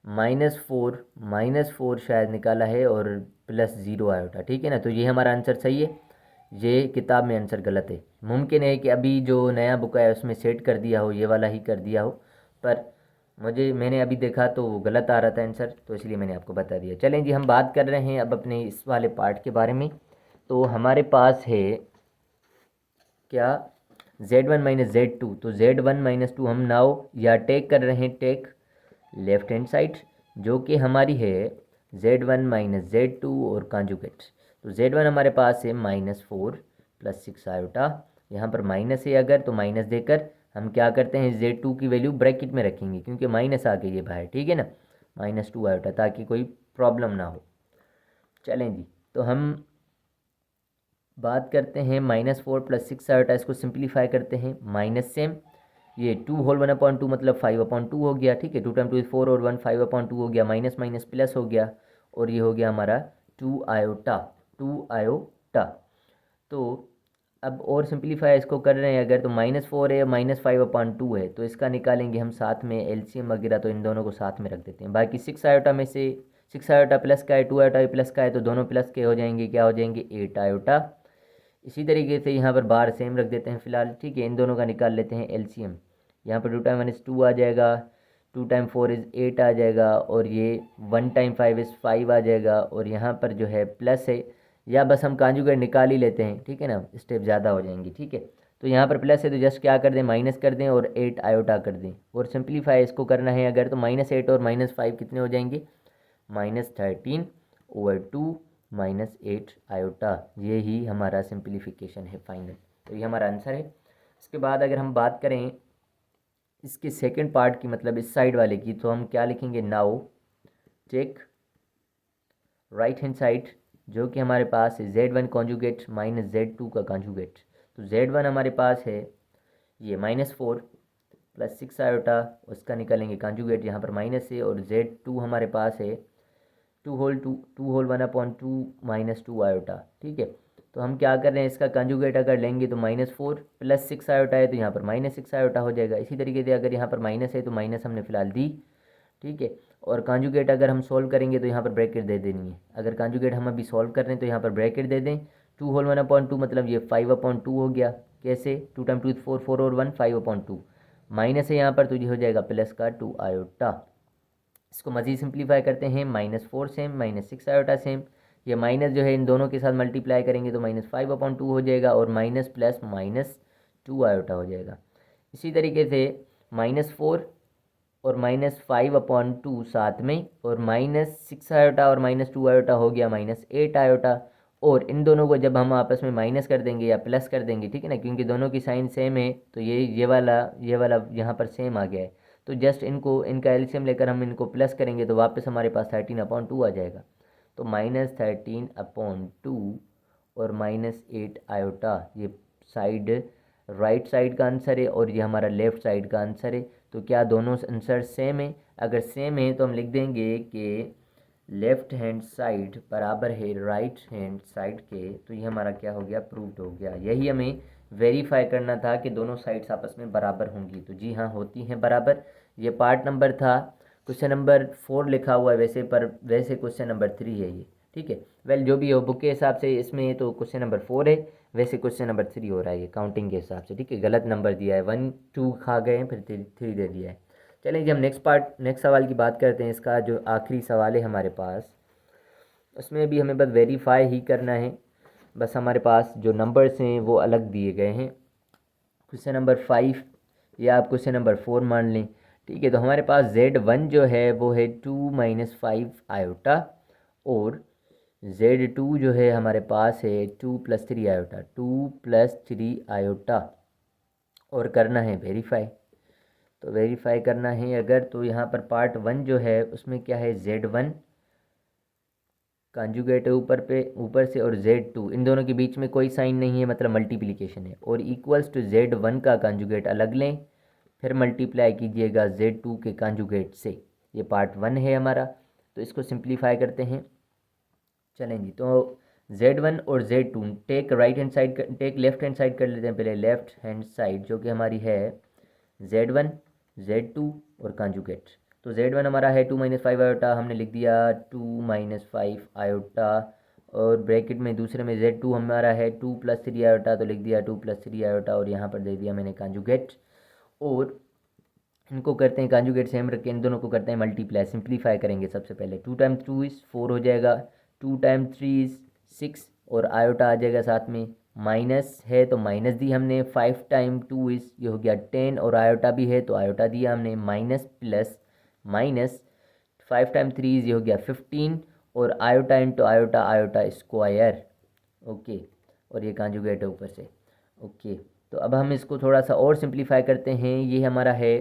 -4 शायद निकाला है, और +0 आयोटा। ठीक है ना, तो ये हमारा आंसर सही है, ये किताब में आंसर गलत है। मुमकिन है कि अभी जो नया बुक है उसमें सेट कर दिया हो, ये वाला ही कर दिया हो, पर मैंने अभी देखा तो वो गलत आ रहा था आंसर, तो इसलिए मैंने आपको बता दिया। चलें जी, हम बात कर रहे हैं अब अपने इस वाले पार्ट के बारे में। तो हमारे पास है क्या, Z1 - Z2। तो Z1 - 2 हम नाउ या टेक कर रहे हैं, टेक लेफ्ट हैंड साइड जो कि हमारी है Z1 - Z2 और कॉन्जुगेट। तो Z1 हमारे पास है -4 + 6 आयोटा, यहाँ पर माइनस है अगर तो माइनस देकर हम क्या करते हैं, Z2 की वैल्यू ब्रैकेट में रखेंगे क्योंकि माइनस आ गई है बाहर। ठीक है ना, -2 आयोटा, ताकि कोई प्रॉब्लम ना हो। चलें जी, तो हम बात करते हैं -4 + 6 आयोटा, इसको सिंप्लीफाई करते हैं, माइनस सेम, ये 2 होल 1/2 मतलब 5/2 हो गया। ठीक है, 2 × 2 = 4 और 1 5/2 हो गया, माइनस माइनस प्लस हो गया, और ये हो गया हमारा 2 आयोटा, 2 आयोटा। तो अब और सिंप्लीफाई इसको कर रहे हैं अगर, तो -4 है, -5/2 है, तो इसका निकालेंगे हम साथ में एलसीएम वगैरह, तो इन दोनों को साथ में रख देते हैं। बाकी 6 आयोटा में से 6 आयोटा प्लस का है, 2 आयोटा भी प्लस का है, तो दोनों प्लस के हो जाएंगे, क्या हो जाएंगे, 8 आयोटा। इसी तरीके से यहाँ पर बार सेम रख देते हैं फ़िलहाल। ठीक है, इन दोनों का निकाल लेते हैं एलसीएम। यहाँ पर 2 × 1 = 2 आ जाएगा, 2 × 4 = 8 आ जाएगा, और ये 1 × 5 = 5 आ जाएगा, और यहाँ पर जो है प्लस है, या बस हम कॉन्जुगेट निकाल ही लेते हैं। ठीक है ना, स्टेप ज़्यादा हो जाएंगी। ठीक है, तो यहाँ पर प्लस है तो जस्ट क्या कर दें, माइनस कर दें और 8 आयोटा कर दें, और सिंप्लीफाई इसको करना है अगर, तो -8 और -5 कितने हो जाएंगे, -13/2 -8 आयोटा। ये ही हमारा सिंप्लीफिकेशन है फाइनल। तो ये हमारा आंसर है। इसके बाद अगर हम बात करें इसके सेकंड पार्ट की मतलब इस साइड वाले की, तो हम क्या लिखेंगे, now take right hand side जो कि हमारे पास है Z1 कॉन्जुगेट माइनस Z2 का कॉन्जुगेट। तो Z1 हमारे पास है ये -4 प्लस 6 आयोटा, उसका निकालेंगे कॉन्जुगेट, यहाँ पर माइनस है, और Z2 हमारे पास है 2 होल 1/2 -2 आयोटा। ठीक है, तो हम क्या कर रहे हैं, इसका कंजुगेट अगर लेंगे तो -4 प्लस 6 आयोटा है तो यहाँ पर -6 आयोटा हो जाएगा। इसी तरीके से अगर यहाँ पर माइनस है तो माइनस हमने फिलहाल दी। ठीक है, और कंजुगेट अगर हम सॉल्व करेंगे तो यहाँ पर ब्रैकेट दे देनी है। अगर कंजुगेट हम अभी सॉल्व कर रहे हैं तो यहाँ पर ब्रैकेट दे दें। 2 होल 1/2 मतलब ये 5/2 हो गया। कैसे, 2 टाइम 2 4, 4 और 1 5/2, माइनस है यहाँ पर तो ये हो जाएगा प्लस का 2 आयोटा। इसको मज़ीद सिंप्लीफाई करते हैं, -4 सेम -6 आयोटा सेम, ये माइनस जो है इन दोनों के साथ मल्टीप्लाई करेंगे तो -5/2 हो जाएगा, और माइनस प्लस -2 आयोटा हो जाएगा। इसी तरीके से -4 और -5/2 साथ में, और -6 आयोटा और -2 आयोटा हो गया -8 आयोटा। और इन दोनों को जब हम आपस में माइनस कर देंगे या प्लस कर देंगे, ठीक है ना, क्योंकि दोनों की साइन सेम है तो ये वाला यहाँ पर सेम आ गया है, तो जस्ट इनका एलसीएम लेकर हम इनको प्लस करेंगे तो वापस हमारे पास 13/2 आ जाएगा। तो -13/2 और -8 आयोटा, ये साइड राइट साइड का आंसर है और ये हमारा लेफ़्ट साइड का आंसर है। तो क्या दोनों आंसर सेम है? अगर सेम है तो हम लिख देंगे कि लेफ़्ट हैंड साइड बराबर है राइट हैंड साइड के, तो ये हमारा क्या हो गया, प्रूव्ड हो गया। यही हमें वेरीफाई करना था कि दोनों साइड्स आपस में बराबर होंगी। तो जी हाँ, होती हैं बराबर। ये पार्ट नंबर था। क्वेश्चन नंबर 4 लिखा हुआ है वैसे, पर वैसे क्वेश्चन नंबर 3 है ये। ठीक है, वेल जो भी हो बुक के हिसाब से इसमें तो क्वेश्चन नंबर 4 है, वैसे क्वेश्चन नंबर 3 हो रहा है ये काउंटिंग के हिसाब से। ठीक है, गलत नंबर दिया है, 1 2 खा गए हैं, फिर 3 दे दिया है। चलें जी, हम नेक्स्ट सवाल की बात करते हैं। इसका जो आखिरी सवाल है हमारे पास, उसमें भी हमें बस वेरीफाई ही करना है। बस हमारे पास जो नंबर्स हैं वो अलग दिए गए हैं। क्वेश्चन नंबर 5 या आप क्वेश्चन नंबर 4 मान लें। ठीक है, तो हमारे पास Z1 जो है वो है 2 - 5 आयोटा, और Z2 जो है हमारे पास है 2 + 3 आयोटा, 2 + 3 आयोटा, और करना है वेरीफाई। तो वेरीफाई करना है अगर, तो यहाँ पर पार्ट 1 जो है उसमें क्या है, Z1 कंजुगेट है ऊपर से, और Z2 इन दोनों के बीच में कोई साइन नहीं है, मतलब मल्टीप्लिकेशन है, और इक्वल्स टू Z1 का कंजुगेट अलग लें, फिर मल्टीप्लाई कीजिएगा Z2 के कंजुगेट से। ये पार्ट 1 है हमारा। तो इसको सिंप्लीफाई करते हैं। चलें जी, तो Z1 और Z2 take left hand side कर लेते हैं पहले। लेफ्ट हैंड साइड जो कि हमारी है Z1 Z2 और कंजुगेट। तो Z1 हमारा है 2 - 5 आयोटा, हमने लिख दिया 2 - 5 आयोटा, और ब्रैकेट में दूसरे में Z2 हमारा है 2 + 3 आयोटा, तो लिख दिया 2 + 3 आयोटा, और यहाँ पर दे दिया मैंने कंजुगेट। और इनको करते हैं कंजुगेट सेम रख के, इन दोनों को करते हैं मल्टीप्लाई, सिंप्लीफाई करेंगे। सबसे पहले 2 टाइम 2 इज़ 4 हो जाएगा, 2 टाइम 3 इज़ 6, और आयोटा आ जाएगा साथ में। माइनस है तो माइनस दी हमने, 5 टाइम 2 इज़ ये हो गया 10, और आयोटा भी है तो आयोटा दिया हमने। Minus plus minus 5 time 3 is ये हो गया 15, और iota into iota, iota square. Okay, और ये कंजुगेट है ऊपर से। ओके, तो अब हम इसको थोड़ा सा और सिंप्लीफाई करते हैं। ये हमारा है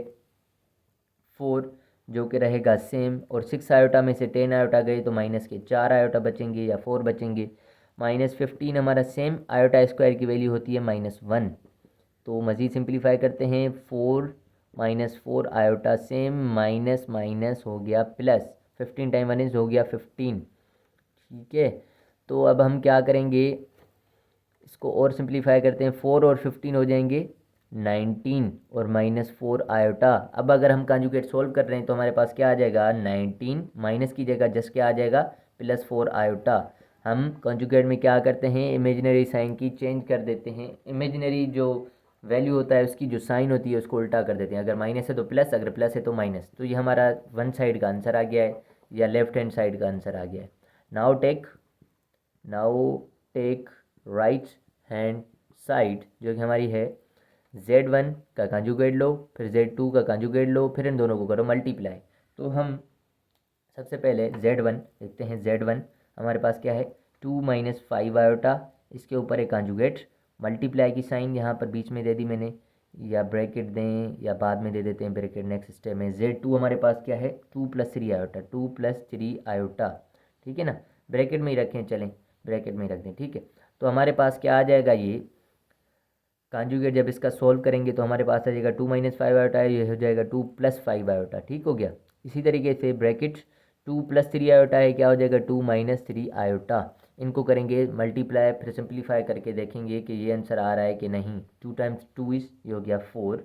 4 जो कि रहेगा सेम, और 6 आयोटा में से 10 आयोटा गए तो माइनस के 4 आयोटा बचेंगे या 4 बचेंगे। -15 हमारा सेम, आयोटा स्क्वायर की वैल्यू होती है -1। तो मज़ीद सिंप्लीफाई करते हैं, 4 - 4 आयोटा सेम, माइनस माइनस हो गया प्लस, 15 टाइम 1 हो गया 15। ठीक है, तो अब हम क्या करेंगे, इसको और सिंप्लीफाई करते हैं, 4 और 15 हो जाएंगे 19, और -4 आयोटा। अब अगर हम कंजुगेट सोल्व कर रहे हैं तो हमारे पास क्या आ जाएगा, 19 माइनस की जगह जस्ट क्या आ जाएगा, +4 आयोटा। हम कंजुगेट में क्या करते हैं, इमेजिनरी साइन की चेंज कर देते हैं। इमेजिनरी जो वैल्यू होता है उसकी जो साइन होती है उसको उल्टा कर देते हैं। अगर माइनस है तो प्लस, अगर प्लस है तो माइनस। तो ये हमारा वन साइड का आंसर आ गया है, या लेफ्ट हैंड साइड का आंसर आ गया है। Now take right hand side जो कि हमारी है, Z1 का कंजुगेट लो, फिर Z2 का कंजुगेट लो, फिर इन दोनों को करो मल्टीप्लाई। तो हम सबसे पहले Z1 देखते हैं। Z1 हमारे पास क्या है, 2 - 5 आयोटा, इसके ऊपर एक कंजुगेट, मल्टीप्लाई की साइन यहाँ पर बीच में दे दी मैंने। या ब्रैकेट दें या बाद में दे देते हैं ब्रैकेट नेक्स्ट स्टेप में। Z2 हमारे पास क्या है 2+3 आयोटा, 2+3 आयोटा, ठीक है ना, ब्रैकेट में ही रखें, चलें ब्रैकेट में ही रख दें, ठीक है। तो हमारे पास क्या आ जाएगा, ये कॉन्जुगेट जब इसका सोल्व करेंगे तो हमारे पास आ जाएगा 2-5 आयोटा है, ये हो जाएगा 2+5 आयोटा, ठीक हो गया। इसी तरीके से ब्रैकेट 2+3 आयोटा है, क्या हो जाएगा 2-3 आयोटा। इनको करेंगे मल्टीप्लाई, फिर सिंप्लीफाई करके देखेंगे कि ये आंसर आ रहा है कि नहीं। 2 × 2 ये हो गया 4,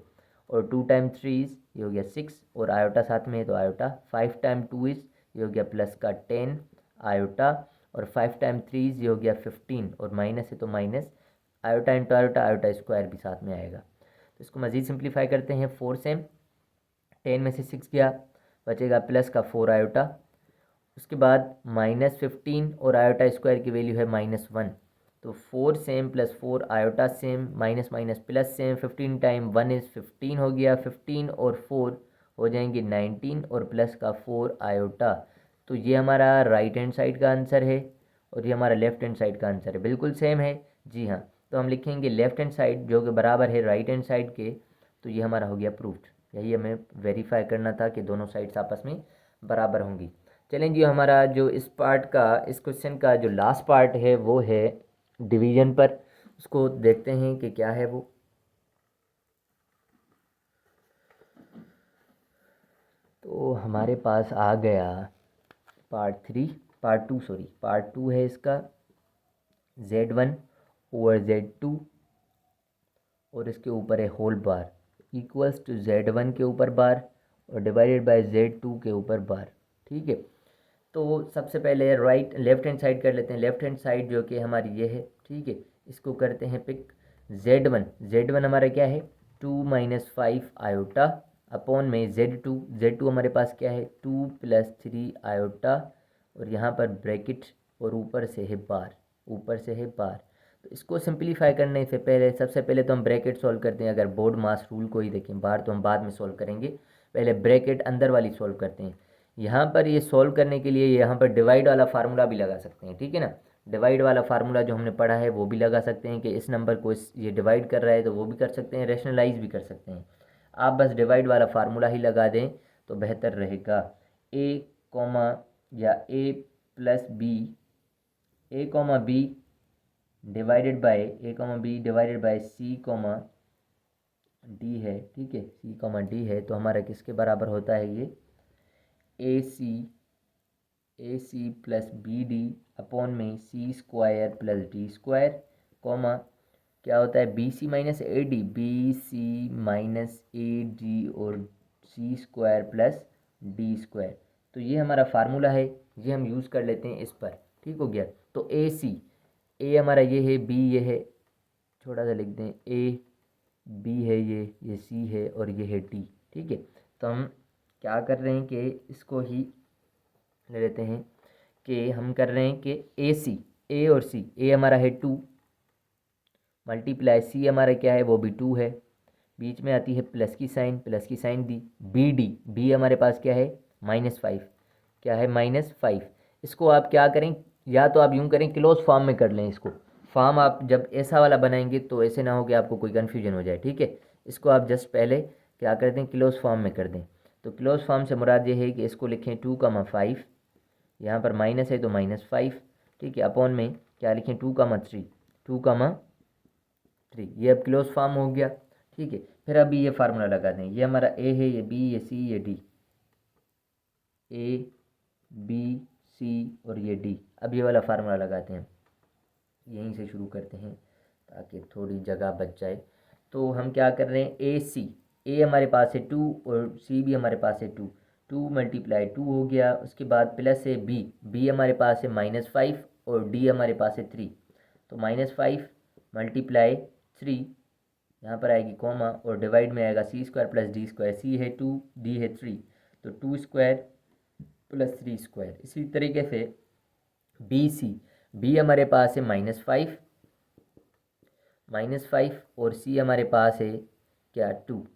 और 2 × 3 ये हो गया 6, और आयोटा साथ में है तो आयोटा। 5 × 2 ये हो गया प्लस का 10 आयोटा, और 5 × 3 ये हो गया 15, और माइनस है तो minus iota into iota, iota square भी साथ में आएगा। तो इसको मज़ीद सिंप्लीफाई करते हैं। 4 से 10 में से 6 गया, बचेगा प्लस का 4 आयोटा, उसके बाद -15 और आयोटा स्क्वायर की वैल्यू है -1, तो 4 same plus 4 iota same, minus minus plus same, 15 time 1 is 15 हो गया, 15 और 4 हो जाएंगे 19, और प्लस का 4 आयोटा। तो ये हमारा राइट हैंड साइड का आंसर है, और ये हमारा लेफ्ट हैंड साइड का आंसर है, बिल्कुल सेम है जी हाँ। तो हम लिखेंगे लेफ्ट हैंड साइड जो कि बराबर है राइट हैंड साइड के, तो ये हमारा हो गया प्रूफ्ड। यही हमें वेरीफाई करना था कि दोनों साइड्स आपस में बराबर होंगी। चलें जी, हमारा जो इस पार्ट का, इस क्वेश्चन का जो लास्ट पार्ट है वो है डिवीजन पर, उसको देखते हैं कि क्या है वो। तो हमारे पास आ गया पार्ट टू है इसका, Z1 ओवर Z2, और इसके ऊपर है whole bar equals to Z1 के ऊपर बार और डिवाइडेड बाय Z2 के ऊपर बार, ठीक है। तो सबसे पहले लेफ्ट हैंड साइड कर लेते हैं। लेफ्ट हैंड साइड जो कि हमारी ये है, ठीक है, इसको करते हैं पिक। Z1 हमारा क्या है 2-5 आयोटा, अपॉन में Z2 हमारे पास क्या है 2+3 आयोटा, और यहाँ पर ब्रैकेट, और ऊपर से है बार। तो इसको सिंप्लीफाई करने से पहले, सबसे पहले तो हम ब्रैकेट सॉल्व करते हैं। अगर बोर्ड मास रूल को ही देखें, बार तो हम बाद में सॉल्व करेंगे, पहले ब्रैकेट अंदर वाली सॉल्व करते हैं। यहाँ पर ये सॉल्व करने के लिए यहाँ पर डिवाइड वाला फार्मूला भी लगा सकते हैं, ठीक है ना। डिवाइड वाला फार्मूला जो हमने पढ़ा है वो भी लगा सकते हैं कि इस नंबर को ये डिवाइड कर रहा है, तो वो भी कर सकते हैं, रैशनलाइज भी कर सकते हैं। आप बस डिवाइड वाला फार्मूला ही लगा दें तो बेहतर रहेगा। ए कॉमा या A+B divided by C comma D है, ठीक है, C कॉमा D है, तो हमारा किसके बराबर होता है ये AC प्लस BD अपॉन में C² प्लस D², कॉमा क्या होता है BC माइनस AD और C² प्लस D²। तो ये हमारा फार्मूला है, ये हम यूज़ कर लेते हैं इस पर, ठीक हो गया। तो A हमारा ये है, B ये है, छोटा सा लिख दें, A B है, ये C है, और ये है D, ठीक है। तो हम क्या कर रहे हैं कि इसको ही ले लेते हैं कि हम कर रहे हैं कि A और C, A हमारा है 2 मल्टीप्लाई C हमारा क्या है वो भी 2 है, बीच में आती है प्लस की साइन दी। B हमारे पास क्या है -5, क्या है -5। इसको आप क्या करें, या तो आप यूँ करें क्लोज फॉर्म में कर लें इसको। फॉर्म आप जब ऐसा वाला बनाएंगे तो ऐसे ना हो कि आपको कोई कन्फ्यूजन हो जाए, ठीक है। इसको आप जस्ट पहले क्या कर दें क्लोज फॉर्म में कर दें। तो क्लोज फॉर्म से मुराद ये है कि इसको लिखें 2,5, यहाँ पर माइनस है तो -5, ठीक है, अपॉन में क्या लिखें 2,3, ये अब क्लोज फॉर्म हो गया, ठीक है। फिर अभी ये फार्मूला लगा दें, ये हमारा A है, ये B, ये C, ये D, A B C और ये D। अब ये वाला फार्मूला लगाते हैं, यहीं से शुरू करते हैं ताकि थोड़ी जगह बच जाए। तो हम क्या कर रहे हैं A हमारे पास है 2 और C भी हमारे पास है 2, 2 × 2 हो गया। उसके बाद प्लस है B हमारे पास है -5 और D हमारे पास है 3, तो -5 × 3 यहाँ पर आएगी कॉमा, और डिवाइड में आएगा C² प्लस D², C है 2 D है 3, तो 2² प्लस 3²। इसी तरीके से B हमारे पास है -5 और C हमारे पास है क्या 2,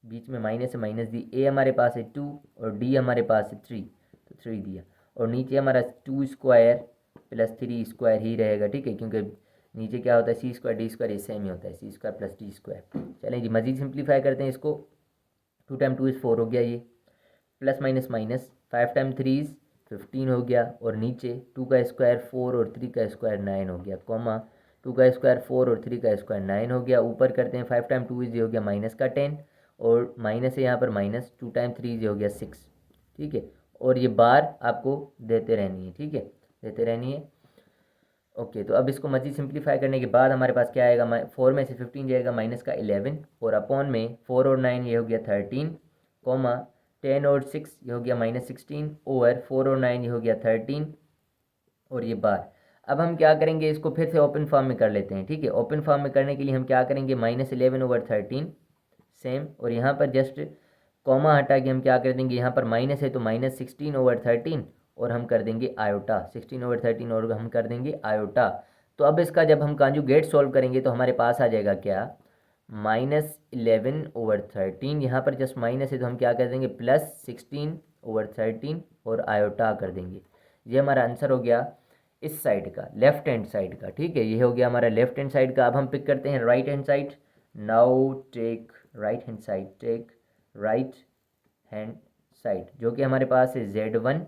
बीच में माइनस है माइनस दी। A हमारे पास है 2 और D हमारे पास है 3, तो 3 दिया, और नीचे हमारा 2² प्लस 3² ही रहेगा, ठीक है, क्योंकि नीचे क्या होता है सी स्क्वायर डी स्क्वायर, ये सेम ही होता है सी स्क्वायर प्लस डी स्क्वायर। चलें जी मज़ीद सिंप्लीफाई करते हैं इसको। 2 टाइम 2 इज़ 4 हो गया, ये plus minus minus 5 time 3 is 15 हो गया, और नीचे 2 का स्क्वायर 4 और 3 का स्क्वायर 9 हो गया, कॉमा 2 का स्क्वायर 4 और 3 का स्क्वायर 9 हो गया। ऊपर करते हैं 5 टाइम 2 इज़ ये हो गया माइनस का 10, और माइनस है यहाँ पर माइनस 2 टाइम 3 इज़ ये हो गया 6, ठीक है। और ये बार आपको देते रहनी है, ठीक है, देते रहनी है। ओके तो अब इसको मज़ीद सिंप्लीफाई करने के बाद हमारे पास क्या आएगा, 4 में से 15 जाएगा माइनस का 11, और अपॉन में 4 और 9 ये हो गया 13, कॉमा 10 और 6 ये हो गया माइनस 16, ओवर 4 और 9 ये हो गया 13, और ये बार। अब हम क्या करेंगे, इसको फिर से ओपन फॉर्म में कर लेते हैं, ठीक है। ओपन फॉर्म में करने के लिए हम क्या करेंगे, माइनस 11 ओवर 13 सेम, और यहाँ पर जस्ट कॉमा हटा के हम क्या कर देंगे, यहाँ पर माइनस है तो माइनस 16 ओवर 13, और हम कर देंगे आयोटा 16 ओवर 13, और हम कर देंगे आयोटा। तो अब इसका जब हम कॉन्जुगेट सॉल्व करेंगे तो हमारे पास आ जाएगा क्या, माइनस 11 ओवर 13, यहाँ पर जस्ट माइनस है तो हम क्या कर देंगे प्लस 16 ओवर 13 और आयोटा कर देंगे। ये हमारा आंसर हो गया इस साइड का, लेफ्ट हैंड साइड का, ठीक है। ये हो गया हमारा लेफ्ट हैंड साइड का। अब हम पिक करते हैं right hand side. Now take right hand side, take right hand side, जो कि हमारे पास है Z1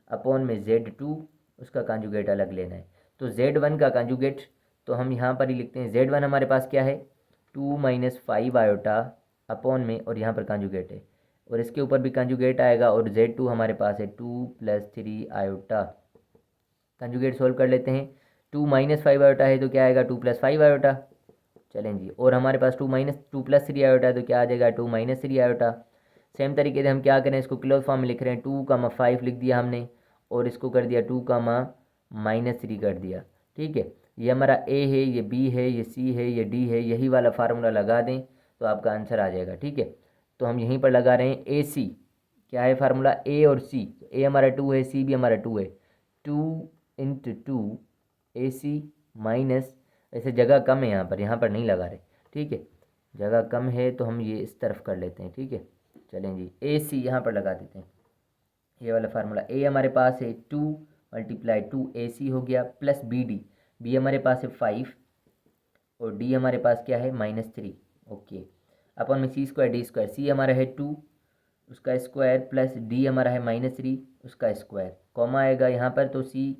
अपॉन में Z2, उसका कॉन्जुगेट अलग लेना है। तो Z1 का कॉन्जुगेट तो हम यहाँ पर ही लिखते हैं, Z1 हमारे पास क्या है 2 माइनस 5 आयोटा अपॉन में, और यहाँ पर कॉन्जुगेट है, और इसके ऊपर भी कॉन्जुगेट आएगा, और Z2 हमारे पास है 2 प्लस 3 आयोटा। कंजुगेट सोल्व कर लेते हैं। 2 माइनस 5 आयोटा है तो क्या आएगा 2 प्लस 5 आयोटा। चलें जी, और हमारे पास 2 प्लस 3 आयोटा है तो क्या आ जाएगा 2 माइनस 3 आयोटा। सेम तरीके से हम क्या करें, इसको क्लोज फॉर्म में लिख रहे हैं, 2 का 5 लिख दिया हमने, और इसको कर दिया 2 का माइनस 3 कर दिया, ठीक है। ये हमारा ए है, ये बी है, ये सी है, ये डी है, यही वाला फार्मूला लगा दें तो आपका आंसर आ जाएगा, ठीक है। तो हम यहीं पर लगा रहे हैं ए सी, क्या है फार्मूला ए और सी, ए हमारा 2 है, सी भी हमारा 2 है, 2 इंटू 2 ए सी माइनस, ऐसे जगह कम है यहाँ पर नहीं लगा रहे, ठीक है, जगह कम है तो हम ये इस तरफ कर लेते हैं, ठीक है। चलें जी, ए सी यहाँ पर लगा देते हैं, ये वाला फार्मूला। ए हमारे पास है 2 मल्टीप्लाई 2 ए सी हो गया, प्लस बी डी, बी हमारे पास है 5, और डी हमारे पास क्या है -3, ओके। अपन में सी स्क्वायर डी स्क्वायर, सी हमारा है 2 उसका स्क्वायर, प्लस डी हमारा है -3 उसका स्क्वायर, कॉमा आएगा यहाँ पर तो सी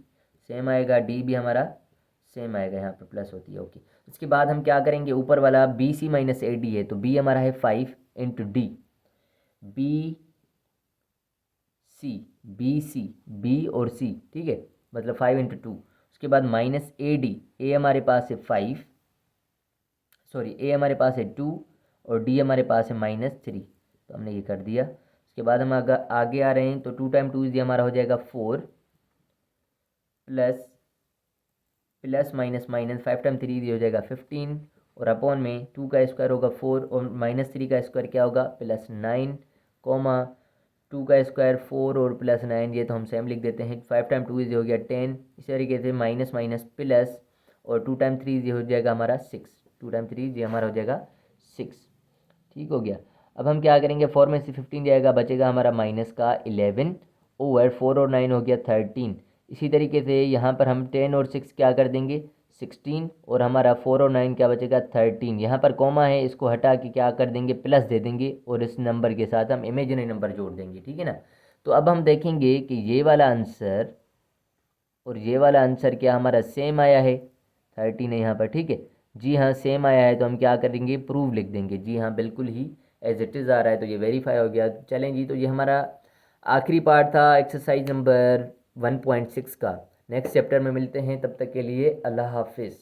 सेम आएगा, डी भी हमारा सेम आएगा, यहाँ पर प्लस होती है, ओके। उसके बाद हम क्या करेंगे, ऊपर वाला B C minus A D है तो बी हमारा है 5 into D, B C, B C, B और सी, ठीक है, मतलब 5 इंटू 2। उसके बाद माइनस ए डी, ए हमारे पास है 5, सॉरी ए हमारे पास है 2, और डी हमारे पास है -3, तो हमने ये कर दिया। उसके बाद हम आगे आ रहे हैं, तो 2 टाइम 2 ये हमारा हो जाएगा 4, plus plus minus minus 5 time 3 ये हो जाएगा 15, और अपॉन में 2 का स्क्वायर होगा 4, और -3 का स्क्वायर क्या होगा +9, कॉमा 2 का स्क्वायर 4 और +9, ये तो हम सेम लिख देते हैं। 5 टाइम 2 ये हो गया 10, इसी तरीके से माइनस माइनस प्लस, और 2 टाइम 3 ये हो जाएगा हमारा 6, 2 टाइम 3 ये हमारा हो जाएगा 6, ठीक हो गया। अब हम क्या करेंगे, 4 में से 15 जाएगा, बचेगा हमारा माइनस का 11, ओवर 4 और 9 हो गया 13। इसी तरीके से यहाँ पर हम 10 और 6 क्या कर देंगे 16, और हमारा 4 और 9 क्या बचेगा 13। यहाँ पर कॉमा है, इसको हटा के क्या कर देंगे प्लस दे देंगे, और इस नंबर के साथ हम इमेजिनरी नंबर जोड़ देंगे, ठीक है ना। तो अब हम देखेंगे कि ये वाला आंसर और ये वाला आंसर क्या हमारा सेम आया है, 13 है यहाँ पर, ठीक है। जी हाँ सेम आया है, तो हम क्या करेंगे प्रूव लिख देंगे, जी हाँ बिल्कुल ही एज इट इज़ आ रहा है, तो ये वेरीफाई हो गया। चलें जी, तो ये हमारा आखिरी पार्ट था एक्सरसाइज नंबर 1.6 का। नेक्स्ट चैप्टर में मिलते हैं, तब तक के लिए अल्लाह हाफिज़।